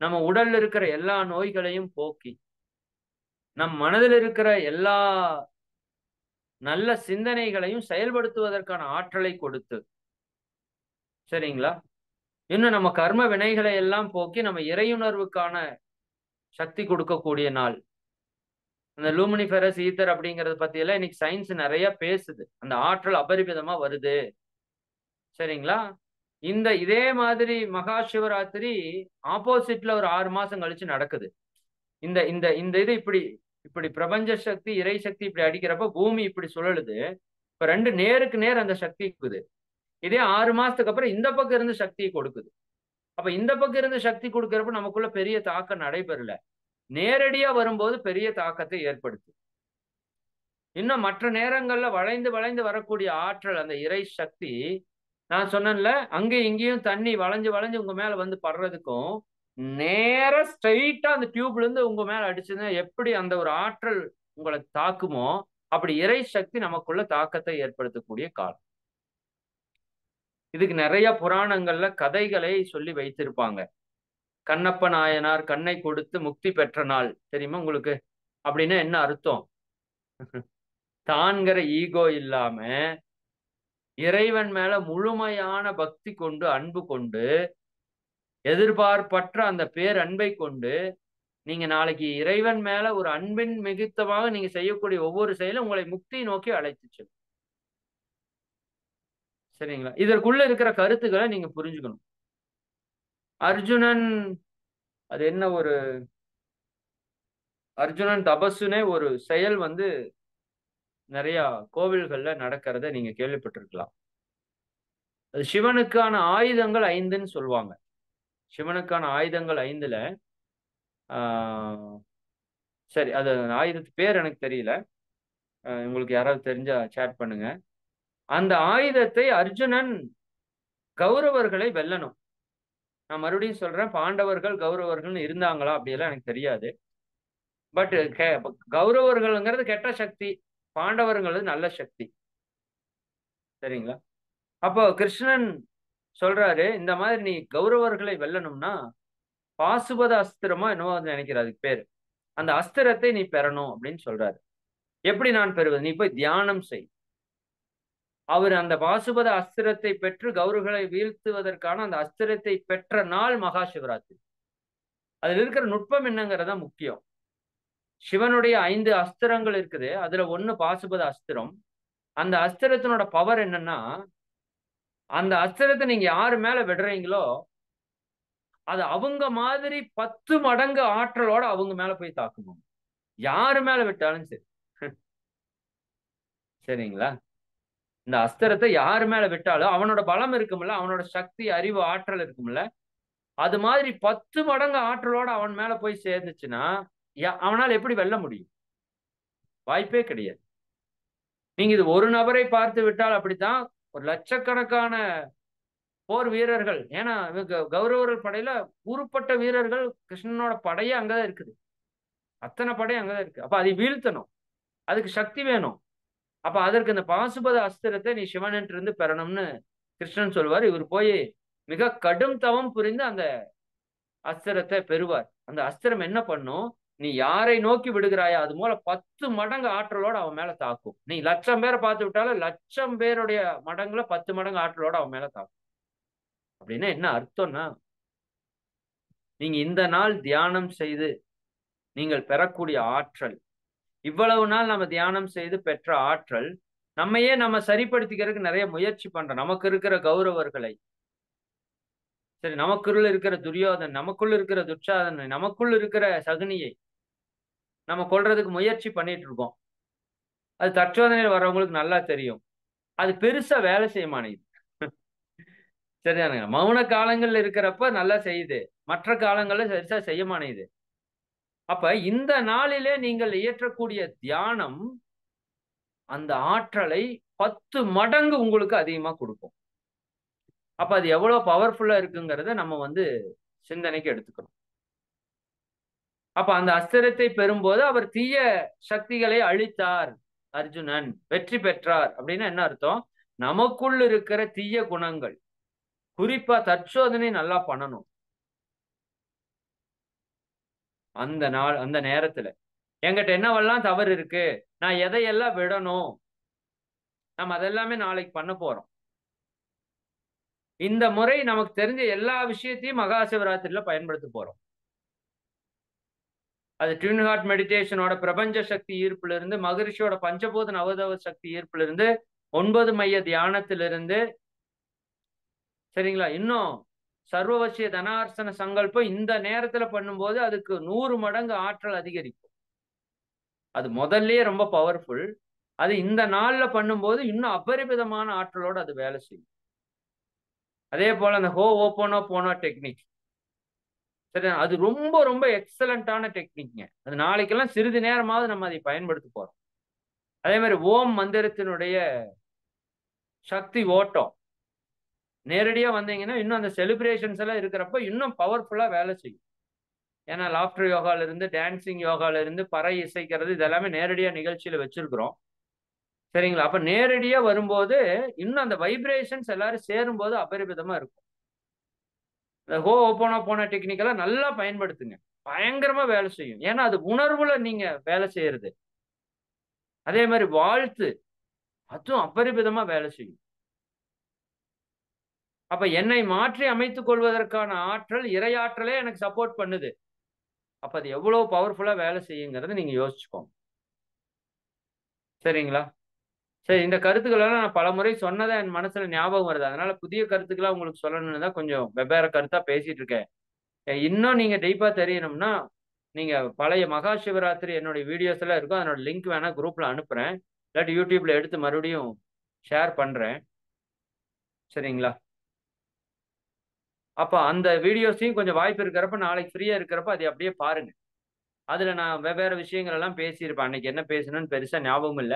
[SPEAKER 1] நம்ம உடல்ல இருக்கிற எல்லா நோய்களையும் போக்கி நம் மனதில் இருக்கிற எல்லா நல்ல சிந்தனைகளையும் செயல்படுத்துவதற்கான ஆற்றலை கொடுத்து, சரிங்களா? இன்னும் நம்ம கர்ம வினைகளை எல்லாம் போக்கி நம்ம இறையுணர்வுக்கான சக்தி கொடுக்கக்கூடிய நாள். அந்த லூமினிஃபெரஸ் ஈத்தர் அப்படிங்கறத பத்தி எல்லாம் இன்னைக்கு சயின்ஸ் நிறைய பேசுது. அந்த ஆற்றல் அபரிமிதமா வருது. சரிங்களா? இதே மாதிரி மகா சிவராத்திரி ஆப்போசிட்ல ஒரு 6 மாசம் கழிச்சு நடக்குது. இந்த இந்த இந்த இது இப்படி இப்படி பிரபஞ்ச சக்தி இறை சக்தி இப்படி அடிக்கிறப்ப பூமி இப்படி சுழலுது. இப்ப 2 நேருக்கு நேர் அந்த சக்தி இருக்குது. இதே 6 மாசத்துக்கு அப்புறம் இந்த பக்கம் இருந்து சக்தியை கொடுக்குது. அப்ப இந்த பக்கம் இருந்து சக்தி கொடுக்கிறப்ப நமக்குள்ள பெரிய தாக்கம் நடைபெறல. நேரடியா வரும்போது பெரிய தாக்கத்தை ஏற்படுத்து. இன்னும் மற்ற நேரங்கள்ல வளைந்து வளைந்து வரக்கூடிய ஆற்றல் அந்த இறை சக்தி நான் சொன்னேன்ல, அங்கேயும் இங்கேயும் தண்ணி வளைஞ்சு வளைஞ்சு உங்க மேல வந்து படுறதுக்கும் நேரா ஸ்ட்ரைட்டா அந்த டியூப்ல இருந்து உங்க மேல அடிச்சுன்னா எப்படி அந்த ஒரு ஆற்றல் உங்களை தாக்குமோ அப்படி இறை சக்தி நமக்குள்ள தாக்கத்தை ஏற்படுத்தக்கூடிய காலம். இதுக்கு நிறைய புராணங்கள்ல கதைகளை சொல்லி வைத்திருப்பாங்க. கண்ணப்ப நாயனார் கண்ணை கொடுத்து முக்தி பெற்ற நாள் தெரியுமா உங்களுக்கு? அப்படின்னா என்ன அர்த்தம்? தான்கிற ஈகோ இல்லாம இறைவன் மேல முழுமையான பக்தி கொண்டு அன்பு கொண்டு எதிர்பார்ப்பற்ற அந்த பேரன்பை கொண்டு நீங்க நாளைக்கு இறைவன் மேல ஒரு அன்பின் மிகுத்தமாக நீங்க செய்யக்கூடிய ஒவ்வொரு செயலும் உங்களை முக்தி நோக்கி அழைத்து செல்லும். சரிங்களா? இதற்குள்ள இருக்கிற கருத்துக்களை நீங்க புரிஞ்சுக்கணும். அர்ஜுனன் அது என்ன ஒரு அர்ஜுனன் தபசுனே ஒரு செயல் வந்து நிறைய கோவில்கள்ல நடக்கிறத நீங்க கேள்விப்பட்டிருக்கலாம். அது சிவனுக்கான ஆயுதங்கள் 5ன்னு சொல்லுவாங்க. சிவனுக்கான ஆயுதங்கள் 5ல சரி, அது ஆயுதத்து பேர் எனக்கு தெரியல. உங்களுக்கு யாராவது தெரிஞ்சா சேட் பண்ணுங்க. அந்த ஆயுதத்தை அர்ஜுனன் கௌரவர்களை வெல்லணும். நான் மறுபடியும் சொல்றேன், பாண்டவர்கள் கௌரவர்கள்னு இருந்தாங்களா அப்படியெல்லாம் எனக்கு தெரியாது. பட் கௌரவர்கள்ங்கிறது கெட்ட சக்தி, பாண்டவர்கள் நல்ல சக்தி. சரிங்களா? அப்போ கிருஷ்ணன் சொல்றாரு, இந்த மாதிரி நீ கௌரவர்களை வெல்லணும்னா பாசுபத அஸ்திரமா என்னவோ நினைக்கிற அதுக்கு பேரு. அந்த அஸ்திரத்தை நீ பெறணும் அப்படின்னு சொல்றாரு. எப்படி நான் பெறுவது? நீ போய் தியானம் செய். அவர் அந்த பாசுபத அஸ்திரத்தை பெற்று கௌரவர்களை வீழ்த்துவதற்கான அந்த அஸ்திரத்தை பெற்ற நாள் மகா சிவராத்திரி. அதுல இருக்கிற நுட்பம் என்னங்கிறதா முக்கியம். சிவனுடைய 5 அஸ்திரங்கள் இருக்குது. அதுல 1 பாசுபத அஸ்திரம். அந்த அஸ்திரத்தினோட பவர் என்னன்னா, அந்த அஸ்திரத்தை நீங்க யாரு மேல விடுறீங்களோ அது அவங்க மாதிரி 10 மடங்கு ஆற்றலோட அவங்க மேல போய் தாக்குமா. யாரு மேல விட்டாலும் சரி. சரிங்களா? இந்த அஸ்திரத்தை யாரு மேல விட்டாலும் அவனோட பலம் இருக்கும்ல, அவனோட சக்தி, அறிவு, ஆற்றல் இருக்கும்ல, அது மாதிரி 10 மடங்கு ஆற்றலோட அவன் மேல போய் சேர்ந்துச்சுன்னா அவனால எப்படி வெல்ல முடியும்? வாய்ப்பே கிடையாது. நீங்க இது ஒரு நபரை பார்த்து விட்டால் அப்படித்தான். ஒரு லட்சக்கணக்கான போர் வீரர்கள், ஏன்னா கௌரவர்கள் படையில கூறுப்பட்ட வீரர்கள், கிருஷ்ணனோட படையே அங்கதான் இருக்குது. அத்தனை படையும் அங்கதான் இருக்கு. அப்ப அதை வீழ்த்தணும், அதுக்கு சக்தி வேணும். அப்ப அதற்கு இந்த பாசுபத அஸ்திரத்தை நீ சிவனிட்டு இருந்து பெறணும்னு கிருஷ்ணன் சொல்வார். இவர் போய் மிக கடும் தவம் புரிந்து அந்த அஸ்திரத்தை பெறுவார். அந்த அஸ்திரம் என்ன பண்ணும்? நீ யாரை நோக்கி விடுகிறாயோ அது மூல 10 மடங்கு ஆற்றலோட அவன் மேல தாக்கும். நீ 1,00,000 பேரை பார்த்து விட்டாலும் 1,00,000 பேருடைய மடங்குல 10 மடங்கு ஆற்றலோட அவன் மேல தாக்கும். அப்படின்னா என்ன அர்த்தம்னா, நீங்க இந்த நாள் தியானம் செய்து நீங்கள் பெறக்கூடிய ஆற்றல், இவ்வளவு நாள் நம்ம தியானம் செய்து பெற்ற ஆற்றல், நம்மையே நம்ம சரிப்படுத்திக்கிறதுக்கு நிறைய முயற்சி பண்றோம். நமக்கு இருக்கிற கௌரவர்களை, சரி, நமக்குள்ள இருக்கிற துரியோதன், நமக்குள்ள இருக்கிற துச்சாதனை, நமக்குள்ள இருக்கிற சகுனியை நம்ம கொல்றதுக்கு முயற்சி பண்ணிட்டு இருக்கோம். அது தற்சோதனையில் வர்றவங்களுக்கு நல்லா தெரியும். அது பெருசா வேலை செய்ய மாட்டேங்குது. சரிதானுங்க? மௌன காலங்கள்ல இருக்கிறப்ப நல்லா செய்யுது, மற்ற காலங்கள்ல பெருசா செய்ய மாட்டேங்குது. அப்ப இந்த நாளிலே நீங்கள் இயற்றக்கூடிய தியானம் அந்த ஆற்றலை 10 மடங்கு உங்களுக்கு அதிகமா கொடுக்கும். அப்ப அது எவ்வளவு பவர்ஃபுல்லா இருக்குங்கிறத நம்ம வந்து சிந்தனைக்கு எடுத்துக்கணும். அப்ப அந்த அஸ்திரத்தை பெறும்போது அவர் தீய சக்திகளை அழித்தார், அர்ஜுனன் வெற்றி பெற்றார் அப்படின்னா என்ன அர்த்தம்? நமக்குள் இருக்கிற தீய குணங்கள், குறிப்பா தற்சோதனை நல்லா பண்ணணும். அந்த நாள் அந்த நேரத்துல என்கிட்ட என்னவெல்லாம் தவறு இருக்கு, நான் எதையெல்லாம் விடணும், நம்ம அதெல்லாமே நாளைக்கு பண்ண போறோம். இந்த முறை நமக்கு தெரிஞ்ச எல்லா விஷயத்தையும் மகா சிவராத்திரியில பயன்படுத்த போறோம். அது ட்வின் ஹார்ட் மெடிடேஷனோட பிரபஞ்ச சக்தி ஈர்ப்புல இருந்து, மகரிஷியோட பஞ்சபூத நவதவ சக்தி ஈர்ப்புல இருந்து, 9 மைய தியானத்திலிருந்து, சரிங்களா, இன்னும் சர்வவசிய தனார்சன சங்கல்பம் இந்த நேரத்துல பண்ணும்போது அதுக்கு 100 மடங்கு ஆற்றல் அதிகரிக்கும். அது முதல்லயே ரொம்ப பவர்ஃபுல். அது இந்த நாள்ல பண்ணும்போது இன்னும் அபரிமிதமான ஆற்றலோட அது வேலை செய்யும். அதே போல அந்த ஹோ ஓப்போனோ போனோ டெக்னிக், சரி, அது ரொம்ப ரொம்ப எக்ஸலண்டான டெக்னிக்ங்க. அது நாளைக்கெல்லாம் சிறிது நேரமாவது நம்ம அதை பயன்படுத்த போறோம். அதே மாதிரி ஓம் மந்திரத்தினுடைய சக்தி ஓட்டம் நேரடியா வந்தீங்கன்னா இன்னும் அந்த செலிப்ரேஷன்ஸ் எல்லாம் இருக்கிறப்ப இன்னும் பவர்ஃபுல்லா வேலை செய்யும். ஏன்னா லாஃப்டர் யோகால இருந்து, டான்சிங் யோகால இருந்து, பறை இசைக்கிறது, இதெல்லாமே நேரடியா நிகழ்ச்சியில வச்சிருக்கிறோம். சரிங்களா? அப்ப நேரடியா வரும்போது இன்னும் அந்த வைப்ரேஷன்ஸ் எல்லாரும் சேரும்போது அபரிமிதமா இருக்கும். இந்த ஹோ ஓப்போனா போன டெக்னிக்கெல்லாம் நல்லா பயன்படுத்துங்க. பயங்கரமா வேலை செய்யும். ஏன்னா அது உணர்வுல நீங்க வேலை செய்யறது. அதே மாதிரி வாழ்த்து, அதுவும் அபரிமிதமா வேலை செய்யும். அப்ப என்னை மாற்றி அமைத்துக் கொள்வதற்கான ஆற்றல், இறையாற்றலே எனக்கு சப்போர்ட் பண்ணுது. அப்ப அது எவ்வளவு பவர்ஃபுல்லா வேலை செய்யுங்கிறத நீங்க யோசிச்சுக்கோங்க. சரிங்களா? சரி, இந்த கருத்துக்கள் எல்லாம் நான் பலமுறை சொன்னதை என் மனசுல ஞாபகம் வருது. அதனால புதிய கருத்துக்களா உங்களுக்கு சொல்லணும்னு தான் கொஞ்சம் வெவ்வேறு கருத்தா பேசிட்டு இருக்கேன். இன்னும் நீங்க டீப்பா தெரியணும்னா, நீங்க பழைய மகா சிவராத்திரி என்னுடைய வீடியோஸ் எல்லாம் இருக்கும். அதனோட லிங்க் வேணா குரூப்ல அனுப்புறேன். இல்லாட்டி யூடியூப்ல எடுத்து மறுபடியும் ஷேர் பண்றேன். சரிங்களா? அப்ப அந்த வீடியோஸையும் கொஞ்சம் வாய்ப்பு இருக்கிறப்ப, நாளைக்கு ஃப்ரீயா இருக்கிறப்ப அதை அப்படியே பாருங்க. அதுல நான் வெவ்வேறு விஷயங்கள் எல்லாம் பேசியிருப்பேன். அன்னைக்கு என்ன பேசினேன்னு பெருசா ஞாபகம் இல்ல.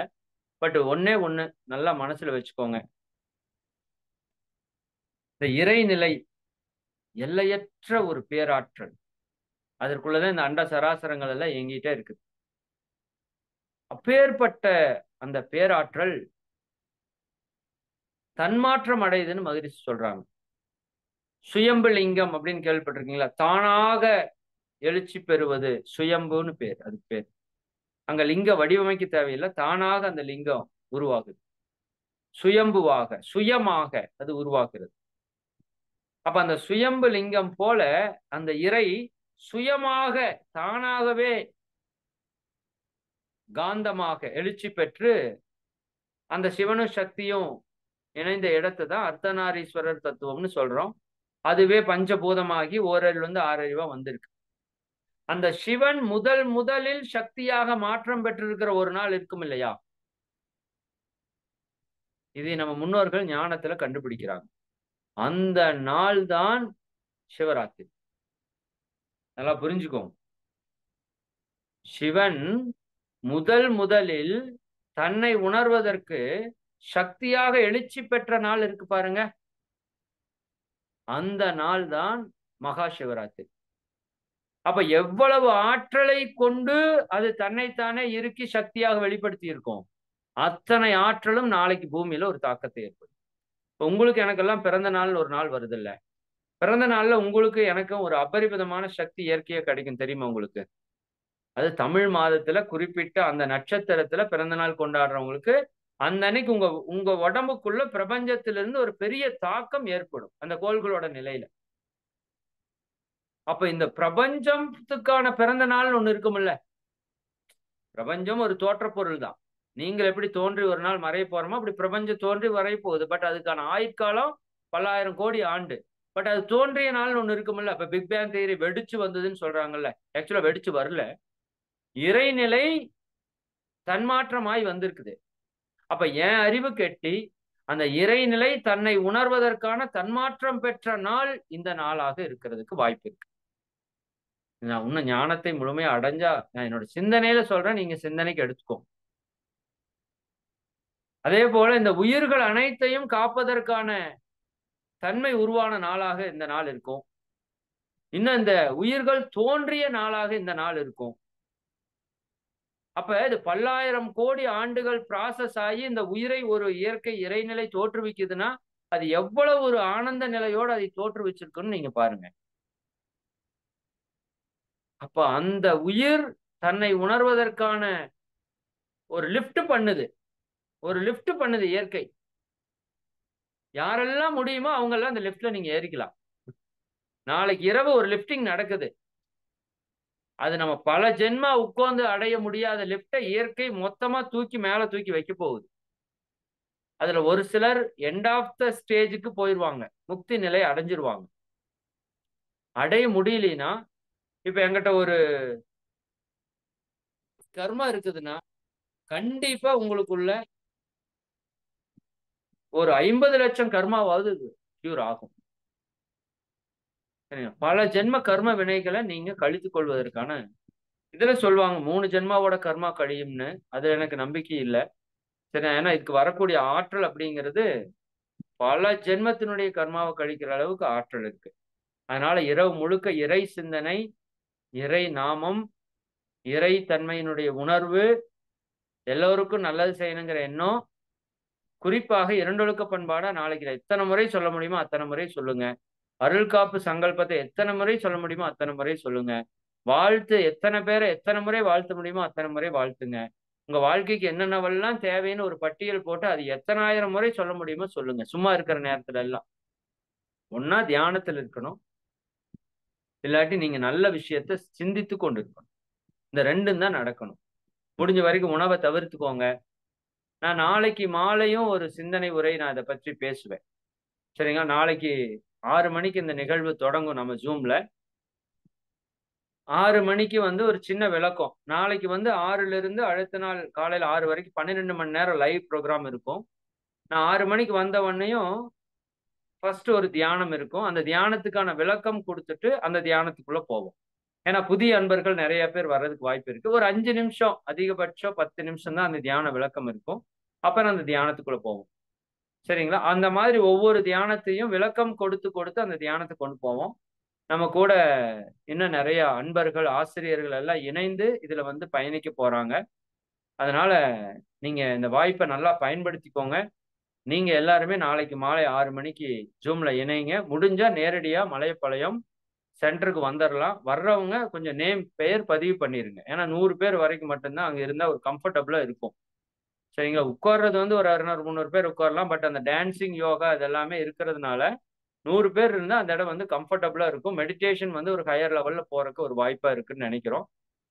[SPEAKER 1] பட் ஒண்ணே ஒண்ணு நல்லா மனசுல வச்சுக்கோங்க. இந்த இறைநிலை எல்லையற்ற ஒரு பேராற்றல். அதற்குள்ளதான் இந்த அண்ட சராசரங்கள் எல்லாம் இயங்கிட்டே இருக்குது. அப்பேற்பட்ட அந்த பேராற்றல் தன்மாற்றம் அடையுதுன்னு மகிழ்ச்சி சொல்றாங்க. சுயம்பு லிங்கம் அப்படின்னு கேள்விப்பட்டிருக்கீங்களா? தானாக எழுச்சி பெறுவது சுயம்புன்னு பேர். அதுக்கு பேர். அங்க லிங்க வடிவமைக்க தேவையில்லை. தானாக அந்த லிங்கம் உருவாகுது. சுயம்புவாக, சுயமாக அது உருவாக்குறது. அப்ப அந்த சுயம்பு லிங்கம் போல அந்த இறை சுயமாக தானாகவே காந்தமாக எழுச்சி பெற்று அந்த சிவனும் சக்தியும் இணைந்த இடத்தை தான் அர்த்தநாரீஸ்வரர் தத்துவம்னு சொல்றோம். அதுவே பஞ்சபூதமாகி ஓரறிவு வந்து ஆறறிவா வந்திருக்கு. அந்த சிவன் முதலில் சக்தியாக மாற்றம் பெற்றிருக்கிற ஒரு நாள் இருக்கும் இல்லையா? இதை நம்ம முன்னோர்கள் ஞானத்துல கண்டுபிடிக்கிறாங்க. அந்த நாள் தான் சிவராத்திரி. நல்லா புரிஞ்சுக்கோங்க. சிவன் முதலில் தன்னை உணர்வதற்கு சக்தியாக எழுச்சி பெற்ற நாள் இருக்கு பாருங்க. அந்த நாள் தான் மகா சிவராத்திரி. அப்ப எவ்வளவு ஆற்றலை கொண்டு அது தன்னைத்தானே இறுக்கி சக்தியாக வெளிப்படுத்தி இருக்கும். அத்தனை ஆற்றலும் நாளைக்கு பூமியில ஒரு தாக்கத்தை ஏற்படும். உங்களுக்கு எனக்கெல்லாம் பிறந்த நாள் ஒரு நாள் வருது இல்ல? பிறந்த நாள்ல உங்களுக்கு எனக்கும் ஒரு அபரிமிதமான சக்தி இயற்கையா கிடைக்கும் தெரியுமா உங்களுக்கு? அது தமிழ் மாதத்துல குறிப்பிட்ட அந்த நட்சத்திரத்துல பிறந்த நாள் கொண்டாடுறவங்களுக்கு அந்த அன்னைக்கு உங்க உங்க உடம்புக்குள்ள பிரபஞ்சத்திலிருந்து ஒரு பெரிய தாக்கம் ஏற்படும் அந்த கோள்களோட நிலையில. அப்ப இந்த பிரபஞ்சத்துக்கான பிறந்த நாள் ஒண்ணு இருக்கும்ல. பிரபஞ்சம் ஒரு தோற்ற பொருள் தான். நீங்கள் எப்படி தோன்றி ஒரு நாள் மறைய போறோமோ அப்படி பிரபஞ்சம் தோன்றி வரைய போகுது. பட் அதுக்கான ஆயுட்காலம் பல்லாயிரம் கோடி ஆண்டு. பட் அது தோன்றிய நாள் ஒண்ணு இருக்கும்ல. அப்ப பிக் பேங் தியரி வெடிச்சு வந்ததுன்னு சொல்றாங்கல்ல. ஆக்சுவலா வெடிச்சு வரல. இறைநிலை தன்மாற்றமாய் வந்திருக்குது. அப்ப என் அறிவு கெட்டி அந்த இறைநிலை தன்னை உணர்வதற்கான தன்மாற்றம் பெற்ற நாள் இந்த நாளாக இருக்கிறதுக்கு வாய்ப்பு இருக்கு. நான் இன்னும் ஞானத்தை முழுமையா அடைஞ்சா நான் என்னோட சிந்தனையில சொல்றேன். நீங்க சிந்தனைக்கு எடுத்துக்கோ. அதே போல இந்த உயிர்கள் அனைத்தையும் காப்பதற்கான தன்மை உருவான நாளாக இந்த நாள் இருக்கும். இன்னும் இந்த உயிர்கள் தோன்றிய நாளாக இந்த நாள் இருக்கும். அப்ப இது பல்லாயிரம் கோடி ஆண்டுகள் ப்ராசஸ் ஆகி இந்த உயிரை ஒரு இயற்கை இறைநிலை தோற்றுவிக்குதுன்னா அது எவ்வளவு ஒரு ஆனந்த நிலையோடு அதை தோற்றுவிச்சிருக்குன்னு நீங்க பாருங்க. அப்ப அந்த உயிர் தன்னை உணர்வதற்கான ஒரு லிஃப்ட் பண்ணுது. ஒரு லிஃப்ட் பண்ணுது இயற்கை. யாரெல்லாம் முடியுமோ அவங்க எல்லாம் அந்த லிஃப்ட்ல நீங்க ஏறிக்கலாம். நாளைக்கு இரவு ஒரு லிஃப்டிங் நடக்குது. அது நம்ம பல ஜென்மா உட்கார்ந்து அடைய முடியாத லிஃப்டை இயற்கை மொத்தமா தூக்கி மேல தூக்கி வைக்க போகுது. அதுல ஒரு சிலர் எண்ட் ஆஃப் த ஸ்டேஜுக்கு போயிருவாங்க. முக்தி நிலை அடைஞ்சிருவாங்க. அடைய முடியலனா இப்ப என்கிட்ட ஒரு கர்மா இருக்குதுன்னா கண்டிப்பா உங்களுக்குள்ள ஒரு 50 லட்சம் கர்மாவாவது கியூர் ஆகும். பல ஜென்ம கர்ம வினைகளை நீங்க கழித்துக் கொள்வதற்கான இதுல சொல்லுவாங்க 3 ஜென்மாவோட கர்மா கழியும்னு. அது எனக்கு நம்பிக்கை இல்லை. சரி, ஏன்னா இதுக்கு வரக்கூடிய ஆற்றல் அப்படிங்கிறது பல ஜென்மத்தினுடைய கர்மாவை கழிக்கிற அளவுக்கு ஆற்றல் இருக்கு. அதனால இரவு முழுக்க இறை சிந்தனை, இறை நாமம், இறை தன்மையினுடைய உணர்வு, எல்லோருக்கும் நல்லது செய்யணுங்கிற எண்ணம், குறிப்பாக இரண்டொழுக்க பண்பாடா நாளைக்கு எத்தனை முறை சொல்ல முடியுமோ அத்தனை முறை சொல்லுங்க. அருள் காப்பு சங்கல்பத்தை எத்தனை முறை சொல்ல முடியுமோ அத்தனை முறை சொல்லுங்க. வாழ்த்து எத்தனை பேரை எத்தனை முறை வாழ்த்த முடியுமோ அத்தனை முறை வாழ்த்துங்க. உங்க வாழ்க்கைக்கு என்னென்னவெல்லாம் தேவைன்னு ஒரு பட்டியல் போட்டு அது எத்தனாயிரம் முறை சொல்ல முடியுமோ சொல்லுங்க. சும்மா இருக்கிற நேரத்துல எல்லாம் ஒன்னா தியானத்துல இருக்கணும், இல்லாட்டி நீங்க நல்ல விஷயத்த சிந்தித்து கொண்டு இருக்கணும். இந்த ரெண்டும் தான் நடக்கணும். முடிஞ்ச வரைக்கும் உணவை தவிர்த்துக்கோங்க. நான் நாளைக்கு மாலையும் ஒரு சிந்தனை உரை நான் இதை பற்றி பேசுவேன். சரிங்களா? நாளைக்கு 6 மணிக்கு இந்த நிகழ்வு தொடங்கும் நம்ம Zoomல. 6 மணிக்கு வந்து ஒரு சின்ன விளக்கம். நாளைக்கு வந்து 6லிருந்து அடுத்த நாள் காலையில 6 வரைக்கும் 12 மணி நேரம் லைவ் ப்ரோகிராம் இருக்கும். நான் 6 மணிக்கு வந்த உடனேயும் ஃபர்ஸ்ட் ஒரு தியானம் இருக்கும். அந்த தியானத்துக்கான விளக்கம் குடுத்துட்டு, அந்த தியானத்துக்குள்ள போவோம். ஏன்னா, புதிய அன்பர்கள் நெறைய பேர் வர்றதுக்கு வாய்ப்பு இருக்கு. ஒரு 5 நிமிஷம், அதிகபட்சம் 10 நிமிஷம் தான் அந்த தியான விளக்கம் இருக்கும். அப்புறம் அந்த தியானத்துக்குள்ள போவோம். சரிங்களா? அந்த மாதிரி ஒவ்வொரு தியானத்தையும் விளக்கம் கொடுத்து, கொடுத்து அந்த தியானத்த கொண்டு போவோம். நம்ம கூட இன்னும் நெறைய அன்பர்கள், ஆசிரியர்கள் எல்லாம் இணைந்து இதுல வந்து பயணிக்க போறாங்க. அதனால நீங்க இந்த வாய்ப்ப நல்லா பயன்படுத்திக்கோங்க. நீங்க எல்லாருமே நாளைக்கு மாலை 6 மணிக்கு Zoomல இணைங்க. முடிஞ்சா நேரடியா மலையப்பாளையம் சென்டருக்கு வந்துரலாம். வர்றவங்க கொஞ்சம் பெயர் பதிவு பண்ணிருங்க. ஏன்னா 100 பேர் வரைக்கும் மட்டும் தான் அங்க இருந்தா ஒரு கம்ஃபர்டபுளா இருக்கும். சரிங்களா? உட்கார்றது வந்து ஒரு 200, 300 பேர் உட்காரலாம். பட் அந்த டான்சிங், யோகா இது எல்லாமே இருக்கிறதுனால 100 பேர் இருந்தா அந்த இடம் வந்து கம்ஃபர்டபுளா இருக்கும். மெடிடேஷன் வந்து ஒரு ஹையர் லெவல்ல போறக்கு ஒரு வாய்ப்பா இருக்குன்னு நெனைக்கிறோம்.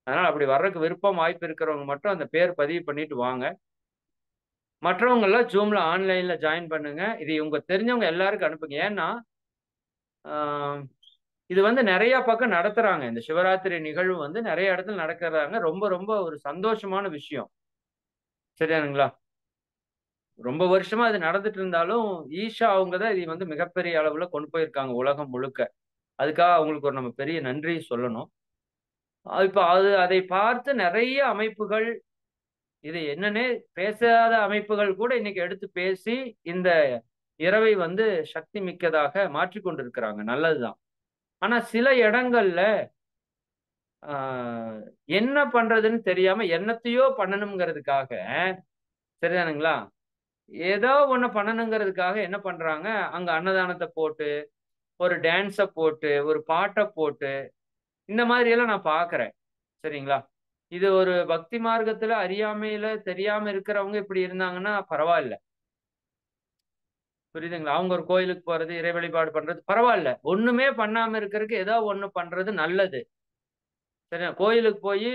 [SPEAKER 1] அதனால அப்படி வர்றக்கு விருப்பம், வாய்ப்பு இருக்கிறவங்க மட்டும் அந்த பேர் பதிவு பண்ணிட்டு வாங்க. மற்றவங்கலாம் Zoomல ஆன்லைன்ல ஜாயின் பண்ணுங்க. இது உங்க தெரிஞ்சவங்க எல்லாருக்கும் அனுப்புங்க. ஏன்னா, ஆ இது வந்து நெறைய பக்கம் நடத்துறாங்க. இந்த சிவராத்திரி நிகழ்வு வந்து நெறைய இடத்துல நடக்குறாங்க. ரொம்ப ரொம்ப ஒரு சந்தோஷமான விஷயம். சரியானுங்களா? ரொம்ப வருஷமா இது நடந்துட்டு இருந்தாலும், ஈஷா அவங்க தான் இதை வந்து மிகப்பெரிய அளவுல கொண்டு போயிருக்காங்க உலகம் முழுக்க. அதுக்காக அவங்களுக்கு ஒரு நம்ம பெரிய நன்றி சொல்லணும். இப்ப அதை பார்த்து நெறைய அமைப்புகள், இது என்னன்னே பேசாத அமைப்புகள் கூட இன்னைக்கு எடுத்து பேசி, இந்த இரவை வந்து சக்தி மிக்கதாக மாற்றிக் கொண்டிருக்கிறாங்க. நல்லதுதான். ஆனா சில இடங்கள்ல ஆ என்ன பண்றதுன்னு தெரியாம என்னத்தையோ பண்ணணும்ங்கிறதுக்காக, சரிதானுங்களா? ஏதோ ஒண்ண பண்ணணுங்கிறதுக்காக என்ன பண்றாங்க, அங்க அன்னதானத்த போட்டு, ஒரு டான்ஸ போட்டு, ஒரு பாட்ட போட்டு, இந்த மாதிரி எல்லாம் நான் பார்க்கிறேன். சரிங்களா? இது ஒரு பக்தி மார்க்கத்துல அறியாமையில தெரியாம இருக்கிறவங்க இப்படி இருந்தாங்கன்னா பரவால்ல. புரியுதுங்களா? அவங்க ஒரு கோயிலுக்கு போறது, இறை வழிபாடு பண்றது பரவால்ல. ஒண்ணுமே பண்ணாம இருக்கறதுக்கு ஏதோ ஒண்ணு பண்றது நல்லது. சரியா? கோயிலுக்கு போயி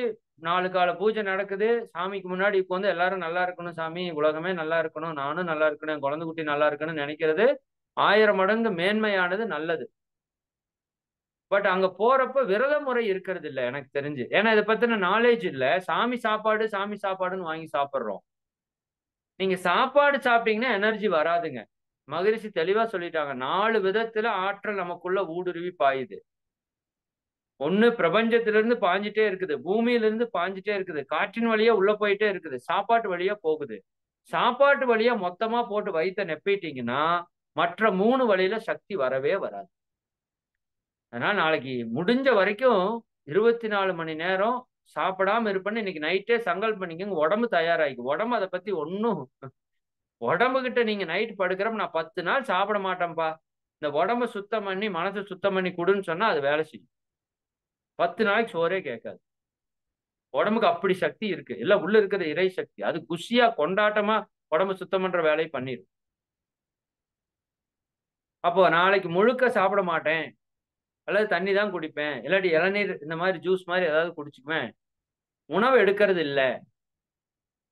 [SPEAKER 1] 4 கால பூஜை நடக்குது. சாமிக்கு முன்னாடி உட்கார்ந்து எல்லாரும் நல்லா இருக்கணும் சாமி, உலகமே நல்லா இருக்கணும், நானும் நல்லா இருக்கணும், என் குழந்தை குட்டி நல்லா இருக்கணும்னு நெனைக்கிறது 1000 மடங்கு மேன்மையானது, நல்லது. பட் அங்க போறப்ப விரத முறை இருக்கிறது இல்ல எனக்கு தெரிஞ்சு. ஏன்னா இத பத்தின நாலேட்ஜ் இல்ல. சாமி சாப்பாடு, சாமி சாப்பாடுன்னு வாங்கி சாப்பிடுறோம். நீங்க சாப்பாடு சாப்பிட்டீங்கன்னா எனர்ஜி வராதுங்க. மகரிஷி தெளிவா சொல்லிட்டாங்க. 4 விதத்துல ஆற்றல் நமக்குள்ள ஊடுருவி பாயுது. ஒண்ணு பிரபஞ்சத்திலிருந்து பாஞ்சுட்டே இருக்குது. பூமியிலிருந்து பாஞ்சுட்டே இருக்குது. காற்றின் வழியா உள்ள போயிட்டே இருக்குது. சாப்பாட்டு வழியா போகுது. சாப்பாட்டு வழியா மொத்தமா போட்டு வயித்த நெப்பிட்டீங்கன்னா, மற்ற 3 வழியில சக்தி வரவே வராது. அதனால நாளைக்கு முடிஞ்ச வரைக்கும் 24 மணி நேரம் சாப்பிடாம இருப்பேன்னு இன்னைக்கு நைட்டே சங்கல்பம் பண்ணிக்கங்க. உடம்பு தயாராயிக்கும். உடம்பு அத பத்தி ஒண்ணும் உடம்புகிட்ட நீங்க நைட் படுக்கிறப்ப நான் 10 நாள் சாப்பிட மாட்டேன்ப்பா. இந்த உடம்ப சுத்தம் பண்ணி, மனச சுத்தம் பண்ணி குடுன்னு சொன்னா அது வேலை செய்யும். 10 நாளைக்கு சோறே கேட்காது. உடம்புக்கு அப்படி சக்தி இருக்கு. எல்லாம் உள்ள இருக்கிறது இறை சக்தி. அது குஷியா கொண்டாட்டமா உடம்ப சுத்தம் பண்ற வேலைய பண்ணிரும். அப்போ நாளைக்கு முழுக்க சாப்பிட மாட்டேன். அல்லது தண்ணி தான் குடிப்பேன். இல்லாட்டி இளநீர் இந்த மாரி ஜூஸ் மாரி ஏதாவது குடிச்சுக்குவேன். உணவு எடுக்கிறது இல்ல.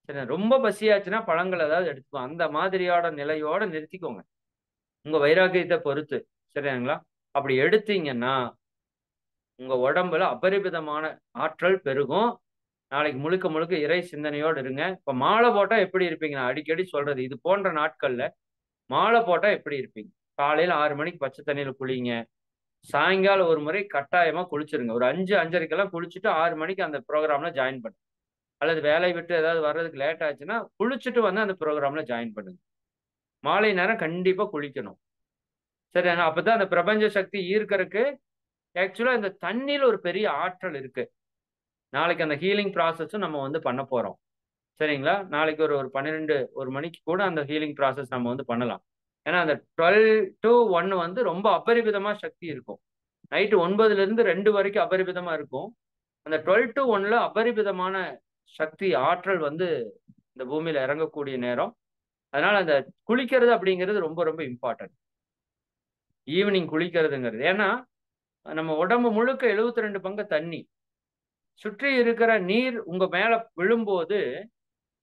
[SPEAKER 1] சரி ரொம்ப பசியாச்சுன்னா பழங்கள் ஏதாவது எடுத்துக்குவேன். அந்த மாதிரியான நிலையோட நிறுத்திக்கோங்க. உங்க வைராக்கியத்த பொறுத்து. சரியாங்களா? அப்படி எடுத்தீங்கன்னா, உங்க உடம்புல அபரிமிதமான ஆற்றல் பெருகும். நாளைக்கு முழுக்க முழுக்க இறை சிந்தனையோடு இருங்க. இப்ப மாலை போட்டா எப்படி இருப்பீங்க? நான் அடிக்கடி சொல்றது. இது போன்ற நாட்கள்ல மாலை போட்டா எப்படி இருப்பீங்க? காலையில 6 மணிக்கு பச்சை தண்ணீல குளிங்க. சாயங்காலம் ஒரு முறை கட்டாயமா குளிச்சிருங்க. ஒரு 5, 5:30க்கெல்லாம் குளிச்சுட்டு 6 மணிக்கு அந்த புரோகிராம்ல ஜாயின் பண்ணுங்க. அல்லது வேலைய விட்டு ஏதாவது வர்றதுக்கு லேட் ஆச்சுன்னா, குளிச்சுட்டு வந்து அந்த புரோகிராம்ல ஜாயின் பண்ணுங்க. மாலை நேரம் கண்டிப்பா குளிக்கணும். சரியாங்க. அப்பதான் அந்த பிரபஞ்ச சக்தி ஈர்க்கறக்கு ஆக்சுவலா இந்த தண்ணீல ஒரு பெரிய ஆற்றல் இருக்கு. நாளைக்கு அந்த ஹீலிங் ப்ராசஸும் நம்ம வந்து பண்ண போறோம். சரிங்களா? நாளைக்கு ஒரு ஒரு 12, 1 மணிக்கு கூட அந்த ஹீலிங் ப்ராசஸ் நம்ம வந்து பண்ணலாம். ஏன்னா, அந்த 12 டூ 1 வந்து ரொம்ப அபரிமிதமா சக்தி இருக்கும். நைட்டு 9லிருந்து 2 வரைக்கும் அபரிமிதமா இருக்கும். அந்த 12 டூ 1ல அபரிமிதமான சக்தி, ஆற்றல் வந்து இந்த பூமியில இறங்கக்கூடிய நேரம். அதனால அந்த குளிக்கிறது அப்படிங்கிறது ரொம்ப ரொம்ப இம்பார்ட்டன்ட். ஈவினிங் குளிக்கிறதுங்கிறது. ஏன்னா, நம்ம உடம்பு முழுக்க 72 பங்கு தண்ணி. சுற்றி இருக்கிற நீர் உங்க மேல விழும்போது,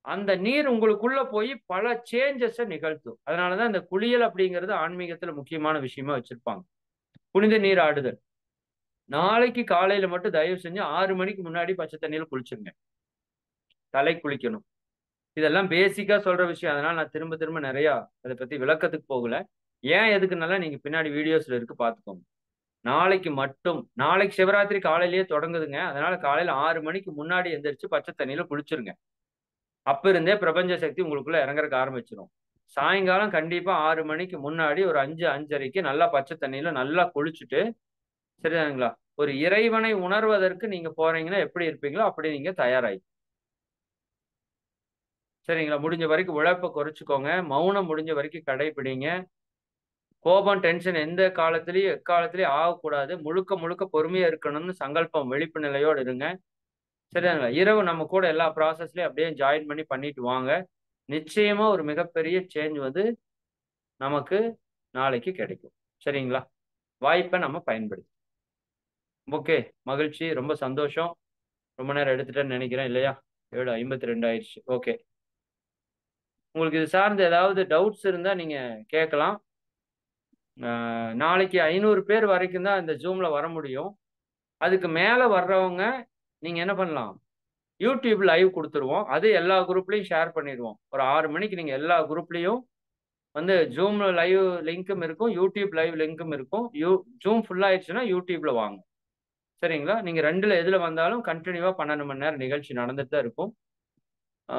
[SPEAKER 1] அந்த நீர் உங்களுக்குள்ள போய் பல சேஞ்சஸை நிகழ்த்தும். அதனாலதான் இந்த குளியல் அப்படிங்கிறது ஆன்மீகத்துல முக்கியமான விஷயமா வச்சிருப்பாங்க. புனித நீர் ஆடுதல். நாளைக்கு காலையில மட்டும் தயவு செஞ்சு 6 மணிக்கு முன்னாடி பச்சை தண்ணியில குளிச்சிருங்க. தலை குளிக்கணும். இதெல்லாம் பேசிக்கா சொல்ற விஷயம். அதனால நான் திரும்ப திரும்ப நிறைய அதை பத்தி விளக்கத்துக்கு போகல. ஏன் எதுக்குனால நீங்க பின்னாடி வீடியோஸ்ல இருக்கு பாத்துக்கோங்க. நாளைக்கு மட்டும் நாளைக்கு சிவராத்திரி காலையிலேயே தொடங்குதுங்க. அதனால காலையில 6 மணிக்கு முன்னாடி எந்திரிச்சு பச்சை தண்ணியில குளிச்சிருங்க. அப்ப இருந்தே பிரபஞ்ச சக்தி உங்களுக்குள்ள இறங்குறதுக்கு ஆரம்பிச்சிடும். சாயங்காலம் கண்டிப்பா 6 மணிக்கு முன்னாடி ஒரு 5, 5:30க்கு நல்லா பச்சை தண்ணியில நல்லா குளிச்சுட்டு, சரிதானுங்களா? ஒரு இறைவனை உணர்வதற்கு நீங்க போறீங்கன்னா எப்படி இருப்பீங்களோ அப்படி நீங்க தயாராகி, சரிங்களா? முடிஞ்ச வரைக்கும் உழைப்ப குறைச்சுக்கோங்க. மௌனம் முடிஞ்ச வரைக்கும் கடைபிடிங்க. கோபம், டென்ஷன் எந்த காலத்திலயும் எக்காலத்திலயும் ஆகக்கூடாது. முழுக்க முழுக்க பொறுமையா இருக்கணும்னு சங்கல்பம் விழிப்பு நிலையோடு இருங்க. சரிதானுங்களா? இரவு நம்ம கூட எல்லா ப்ராசஸ்லயும் அப்படியே ஜாயின் பண்ணிட்டு வாங்க. நிச்சயமா ஒரு மிகப்பெரிய சேஞ்ச் வந்து நமக்கு நாளைக்கு கிடைக்கும். சரிங்களா? வாய்ப்பை நம்ம பயன்படுத்தி. ஓகே. மகிழ்ச்சி. ரொம்ப சந்தோஷம். ரொம்ப நேரம் எடுத்துட்டேன்னு நினைக்கிறேன் இல்லையா? 7:52 ஆயிடுச்சு. ஓகே. உங்களுக்கு இது சார்ந்த ஏதாவது டவுட்ஸ் இருந்தா நீங்க கேட்கலாம். நாளைக்கு 500 பேர் வரைக்கும் தான் இந்த Zoomல வர முடியும். அதுக்கு மேல வர்றவங்க நீங்க என்ன பண்ணலாம்? YouTube லைவ் குடுத்துருவோம். அது எல்லா குரூப்லயும் ஷேர் பண்ணிருவோம். ஒரு 6 மணிக்கு நீங்க எல்லா குரூப்லயும் வந்து Zoom லைவ் லிங்க்கும் இருக்கும். YouTube லைவ் லிங்க்கும் இருக்கும். Zoom ஃபுல் ஆயிடுச்சுன்னா YouTubeல வாங்க. சரிங்களா? நீங்க 2ல எதுல வந்தாலும் கன்டினியூவா 12 மணி நேரம் நிகழ்ச்சி நடந்துட்டு தான் இருக்கும். ஆ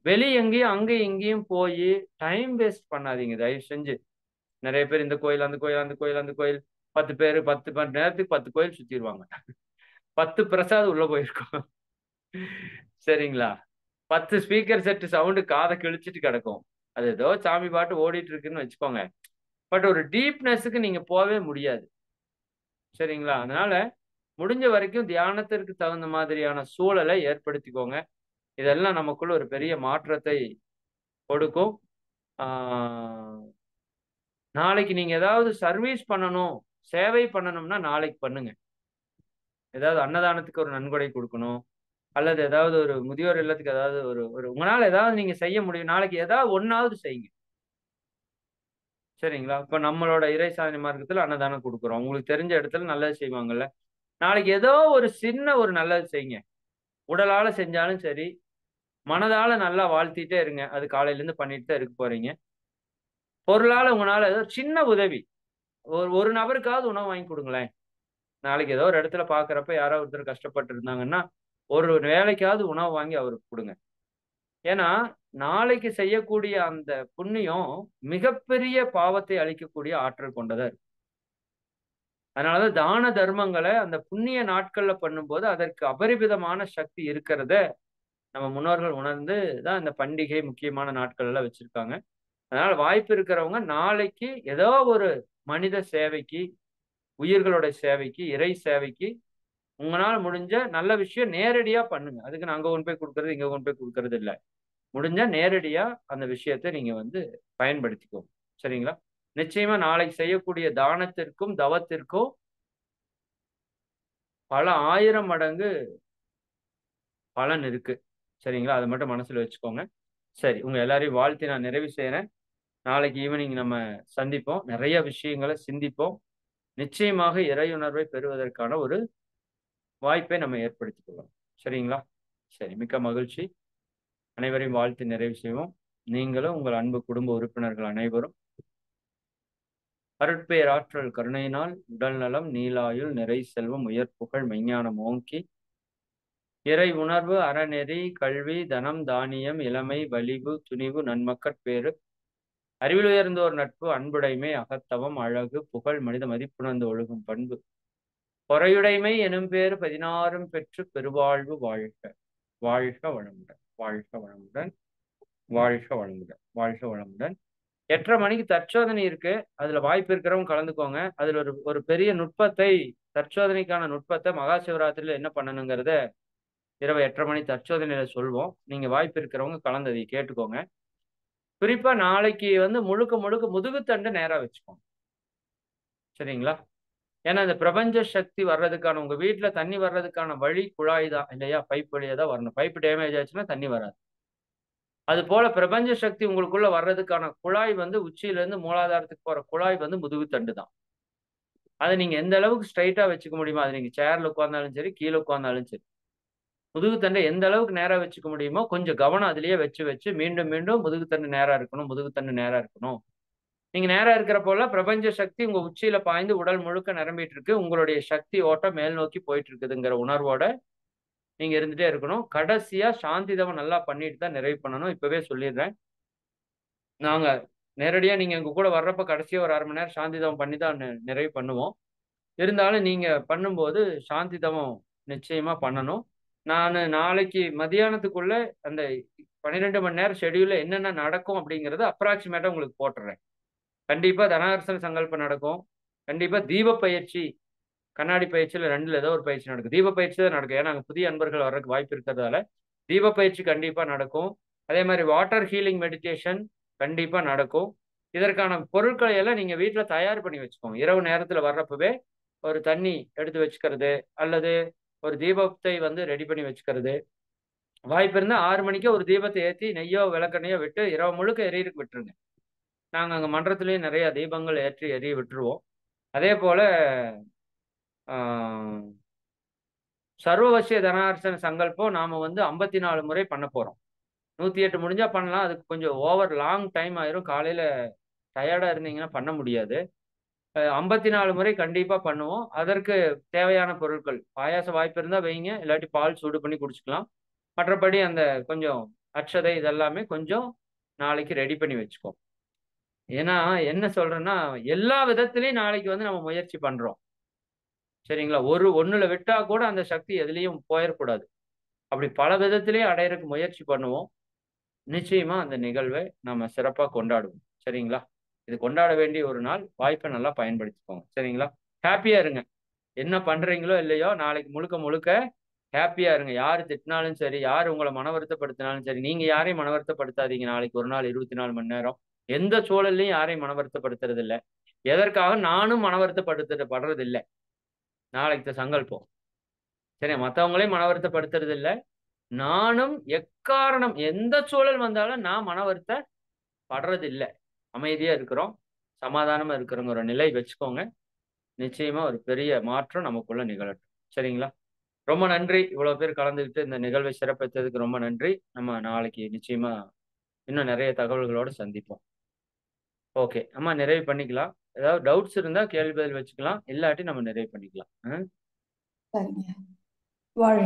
[SPEAKER 1] வெளிய எங்கேயும் அங்கேயும் இங்கேயும் போயி டைம் வேஸ்ட் பண்ணாதீங்க தயவு செஞ்சு. நெறைய பேர் இந்த கோயில், அந்த கோயில், அந்த கோயில், அந்த கோயில் 10 பேரு 10 மணி நேரத்துக்கு 10 கோயில் சுத்திருவாங்க. 10 பிரசாதம் உள்ள போயிருக்கும். சரிங்களா? 10 ஸ்பீக்கர் செட் சவுண்ட் காத கிழிச்சிட்டு கிடக்கும். அது ஏதோ சாமி பாட்டு ஓடிட்டு இருக்குன்னு வச்சுக்கோங்க. பட் ஒரு டீப்னஸ்க்கு நீங்க போவே முடியாது. சரிங்களா? அதனால முடிஞ்ச வரைக்கும் தியானத்திற்கு தகுந்த மாதிரியான சூழலை ஏற்படுத்திக்கோங்க. இதெல்லாம் நமக்குள்ள ஒரு பெரிய மாற்றத்தை கொடுக்கும். ஆ நாளைக்கு நீங்க ஏதாவது சர்வீஸ் பண்ணணும், சேவை பண்ணணும்னா நாளைக்கு பண்ணுங்க. ஏதாவது அன்னதானத்துக்கு ஒரு நன்கொடை குடுக்கணும். அல்லது ஏதாவது ஒரு முதியோர் இல்லத்துக்கு ஏதாவது ஒரு ஒரு உங்களால ஏதாவது நீங்க செய்ய முடியும். நாளைக்கு ஏதாவது ஒண்ணாவது செய்யுங்க. சரிங்களா? இப்ப நம்மளோட இறை சாதனை மார்க்கத்துல அன்னதானம் குடுக்குறோம். உங்களுக்கு தெரிஞ்ச இடத்துல நல்லது செய்வாங்கல்ல. நாளைக்கு ஏதோ ஒரு சின்ன ஒரு நல்லது செய்யுங்க. உடலால செஞ்சாலும் சரி, மனதால நல்லா வாழ்த்திட்டே இருங்க. அது காலையிலேருந்து பண்ணிட்டு தான் இருக்க போறீங்க. பொருளால உங்கனால ஏதோ சின்ன உதவி. ஒரு ஒரு நபருக்காவது உணவு வாங்கி குடுங்களேன். நாளைக்கு ஏதோ ஒரு இடத்துல பார்க்குறப்ப யாரோ ஒருத்தர் கஷ்டப்பட்டு இருந்தாங்கன்னா, ஒரு வேளைக்காவது உணவு வாங்கி அவருக்கு குடுங்க. ஏன்னா, நாளைக்கு செய்யக்கூடிய அந்த புண்ணியம் மிகப்பெரிய பாவத்தை அளிக்கக்கூடிய ஆற்றல் கொண்டதா இருக்கு. அதனாலதான் தான தர்மங்கள அந்த புண்ணிய நாட்கள்ல பண்ணும்போது, அதற்கு அபரிமிதமான சக்தி இருக்கிறத நம்ம முன்னோர்கள் உணர்ந்து தான் இந்த பண்டிகை முக்கியமான நாட்கள்ல வச்சிருக்காங்க. அதனால வாய்ப்பு இருக்கிறவங்க நாளைக்கு ஏதோ ஒரு மனித சேவைக்கு, உயிர்களோட சேவைக்கு, இறை சேவைக்கு உங்களால முடிஞ்ச நல்ல விஷயம் நேரடியா பண்ணுங்க. அதுக்கு நான் அங்க கொண்டு போய் குடுக்குறது, இங்க கொண்டு போய் குடுக்குறது இல்ல. முடிஞ்சா நேரடியா அந்த விஷயத்த நீங்க வந்து பயன்படுத்திக்கோங்க. சரிங்களா? நிச்சயமா நாளைக்கு செய்யக்கூடிய தானத்திற்கும், தவத்திற்கும் பல 1000 மடங்கு பலன் இருக்கு. சரிங்களா? அத மட்டும் மனசுல வச்சுக்கோங்க. சரி, உங்க எல்லாரையும் வாழ்த்தி நான் நிறைவு செய்றேன். நாளைக்கு ஈவினிங் நம்ம சந்திப்போம். நெறைய விஷயங்கள சிந்திப்போம். நிச்சயமாக இறையுணர்வை பெறுவதற்கான ஒரு வாய்ப்பை நம்ம ஏற்படுத்திக் கொள்ளலாம். சரிங்களா? சரி, மிக்க மகிழ்ச்சி. அனைவரையும் வாழ்த்தி நிறைவு செய்வோம். நீங்களும் உங்கள் அன்பு குடும்ப உறுப்பினர்கள் அனைவரும் அருட்பேராற்றல் கருணையினால் உடல் நலம், நீளாயுள், நிறை செல்வம், உயர் புகழ், மெஞ்ஞானம் ஓங்கி, இறை உணர்வு, அறநெறி, கல்வி, தனம், தானியம், இளமை, வலிவு, துணிவு, நன்மக்கட்பேறு, அறிவில் உயர்ந்தோர் நட்பு, அன்புடைமை, அகத்தவம், அழகு, புகழ், மனித மதிப்புணர்ந்து ஒழுகும் பண்பு, பொறையுடைமை எனும் பேறு 16ம் பெற்று பெருவாழ்வு வாழ்க. வாழ்க வளமுடன். வாழ்க வளமுடன். வாழ்க வளமுடன். வாழ்க வளமுடன். 8:30 மணிக்கு தற்சோதனை இருக்கு. அதுல வாய்ப்பு இருக்கிறவங்க கலந்துக்கோங்க. அதுல ஒரு ஒரு பெரிய நுட்பத்தை தற்சோதனைக்கான நுட்பத்தை மகா சிவராத்திரியில என்ன பண்ணணுங்கிறத இரவு 8:30 மணி தற்சோதனையில சொல்வோம். நீங்க வாய்ப்பு இருக்கிறவங்க கலந்து அதை கேட்டுக்கோங்க. குறிப்பா நாளைக்கு வந்து முழுக்க முழுக்க முதுகுத்தண்டு நேரா வச்சுக்கோங்க. சரிங்களா? ஏன்னா இந்த பிரபஞ்ச சக்தி வர்றதுக்கான உங்க வீட்ல தண்ணி வர்றதுக்கான வழி குழாய் தான் இல்லையா? பைப் வழியா தான் வரணும். பைப் டேமேஜ் ஆச்சுன்னா தண்ணி வராது. அது போல பிரபஞ்ச சக்தி உங்களுக்குள்ள வர்றதுக்கான குழாய் வந்து உச்சியில இருந்து மூலாதாரத்துக்கு போற குழாய் வந்து முதுகுத்தண்டு தான். அதை நீங்க எந்த அளவுக்கு ஸ்ட்ரைட்டா வச்சுக்க முடியுமோ, அது நீங்க சேர்ல உட்கார்ந்தாலும் சரி, கீழ உட்கார்ந்தாலும் சரி. முதுகுத்தண்டை எந்த அளவுக்கு நேரா வச்சுக்க முடியுமோ, கொஞ்சம் கவனம் அதிலேயே வச்சு வச்சு மீண்டும் மீண்டும் முதுகுத்தண்டு நேரா இருக்கணும், முதுகுத்தண்டு நேரா இருக்கணும். நீங்க நேரா இருக்கிறப்போலாம் பிரபஞ்ச சக்தி உங்க உச்சியில பாய்ந்து உடல் முழுக்க நிரம்பிட்டு இருக்கு. உங்களுடைய சக்தி ஓட்டம் மேல் நோக்கி போயிட்டு இருக்குதுங்கிற உணர்வோட நீங்க இருந்துட்டே இருக்கணும். கடைசியா சாந்தி தவம் நல்லா பண்ணிட்டு தான் நிறைவு பண்ணணும். இப்பவே சொல்லிடுறேன். நாங்க நேரடியா நீங்க எங்க கூட வர்றப்ப கடைசியா ஒரு 1/2 மணி நேரம் சாந்தி தவம் பண்ணி தான் நிறைவு பண்ணுவோம். இருந்தாலும் நீங்க பண்ணும்போது சாந்தி தவம் நிச்சயமா பண்ணணும். நானு நாளைக்கு மதியானத்துக்குள்ள அந்த 12 மணி நேரம் ஷெட்யூல்ல என்னென்ன நடக்கும் அப்படிங்கிறத அப்ராக்ஸிமேட்டா உங்களுக்கு போட்டுறேன். கண்டிப்பா தனஹர்சன சங்கல்பம் நடக்கும். கண்டிப்பா தீப பயிற்சி, கண்ணாடி பயிற்சியில 2ல ஏதோ ஒரு பயிற்சி நடக்கும். தீப பயிற்சி தான் நடக்கும். ஏன்னா, அங்க புதிய அன்பர்கள் வர்றதுக்கு வாய்ப்பு இருக்கிறதால, தீப பயிற்சி கண்டிப்பா நடக்கும். அதே மாரி வாட்டர் ஹீலிங் மெடிடேஷன் கண்டிப்பா நடக்கும். இதற்கான பொருட்களை எல்லாம் நீங்க வீட்ல தயார் பண்ணி வச்சுக்கோங்க. இரவு நேரத்துல வர்றப்பவே ஒரு தண்ணி எடுத்து வச்சுக்கிறது, அல்லது ஒரு தீபத்தை வந்து ரெடி பண்ணி வச்சுக்கிறது. வாய்ப்பு இருந்தா 6 மணிக்கே ஒரு தீபத்த ஏத்தி நெய்யோ, விளக்கெண்ணெயோ விட்டு இரவு முழுக்க எரியறதுக்கு விட்டுருங்க. நாங்க அங்க மன்றத்திலேயே நெறைய தீபங்கள் ஏற்றி எரிய விட்டுருவோம். அதே போல ஆ சர்வவசிய தனஹர்சன சங்கல்பம் நாம வந்து 54 முறை பண்ண போறோம். 108 முடிஞ்சா பண்ணலாம். அதுக்கு கொஞ்சம் ஓவர் லாங் டைம் ஆயிரும். காலையில டயர்டா இருந்தீங்கன்னா பண்ண முடியாது. 54 முறை கண்டிப்பா பண்ணுவோம். அதற்கு தேவையான பொருட்கள், பாயாசம் வாய்ப்பு இருந்தா வைங்க. இல்லாட்டி பால் சூடு பண்ணி குடிச்சுக்கலாம். மற்றபடி அந்த கொஞ்சம் அட்சதை இதெல்லாமே கொஞ்சம் நாளைக்கு ரெடி பண்ணி வச்சுக்குவோம். ஏன்னா, என்ன சொல்றேன்னா, எல்லா விதத்திலயும் நாளைக்கு வந்து நம்ம முயற்சி பண்றோம். சரிங்களா? ஒண்ணுல விட்டா கூட அந்த சக்தி எதுலயும் போயிறக்கூடாது. அப்படி பல விதத்திலயும் அடையறக்கு முயற்சி பண்ணுவோம். நிச்சயமா அந்த நிகழ்வை நம்ம சிறப்பா கொண்டாடுவோம். சரிங்களா? இது கொண்டாட வேண்டிய ஒரு நாள். வாய்ப்ப நல்லா பயன்படுத்திக்கோங்க. சரிங்களா? ஹேப்பியா இருங்க. என்ன பண்றீங்களோ இல்லையோ, நாளைக்கு முழுக்க முழுக்க ஹேப்பியா இருங்க. யாரு திட்டினாலும் சரி, யாரு உங்கள மன வருத்தப்படுத்தினாலும் சரி, நீங்க யாரையும் மன வருத்தப்படுத்தாதீங்க. நாளைக்கு ஒரு நாள் 24 மணி நேரம். எந்த சூழல்லயும் யாரையும் மன வருத்தப்படுத்துறது இல்ல. எதற்காக நானும் மன வருத்தப்படுத்தப்படுறதில்ல. நாளைக்கு சங்கல்பம். சரியா? மத்தவங்களையும் மன வருத்தப்படுத்துறது இல்ல. நானும் எக்காரணம் எந்த சூழல் வந்தாலும் நான் மன வருத்தப்படுறதில்ல. அமைதியா இருக்கிறோம். சமாதானமா இருக்கிறோங்கிற ஒரு நிலை வச்சுக்கோங்க. நிச்சயமா ஒரு பெரிய மாற்றம் நமக்குள்ள நிகழட்டும். சரிங்களா? ரொம்ப நன்றி. இவ்வளவு பேர் கலந்துகிட்டு இந்த நிகழ்வை சிறப்பித்ததுக்கு ரொம்ப நன்றி. நம்ம நாளைக்கு நிச்சயமா இன்னும் நெறைய தகவல்களோட சந்திப்போம். ஓகே. அம்மா நிறைவு பண்ணிக்கலாம். ஏதாவது டவுட்ஸ் இருந்தா கேள்வி பதில் வச்சுக்கலாம். இல்லாட்டி நம்ம நிறைவு பண்ணிக்கலாம்.
[SPEAKER 2] சரிங்க. வாழ்க.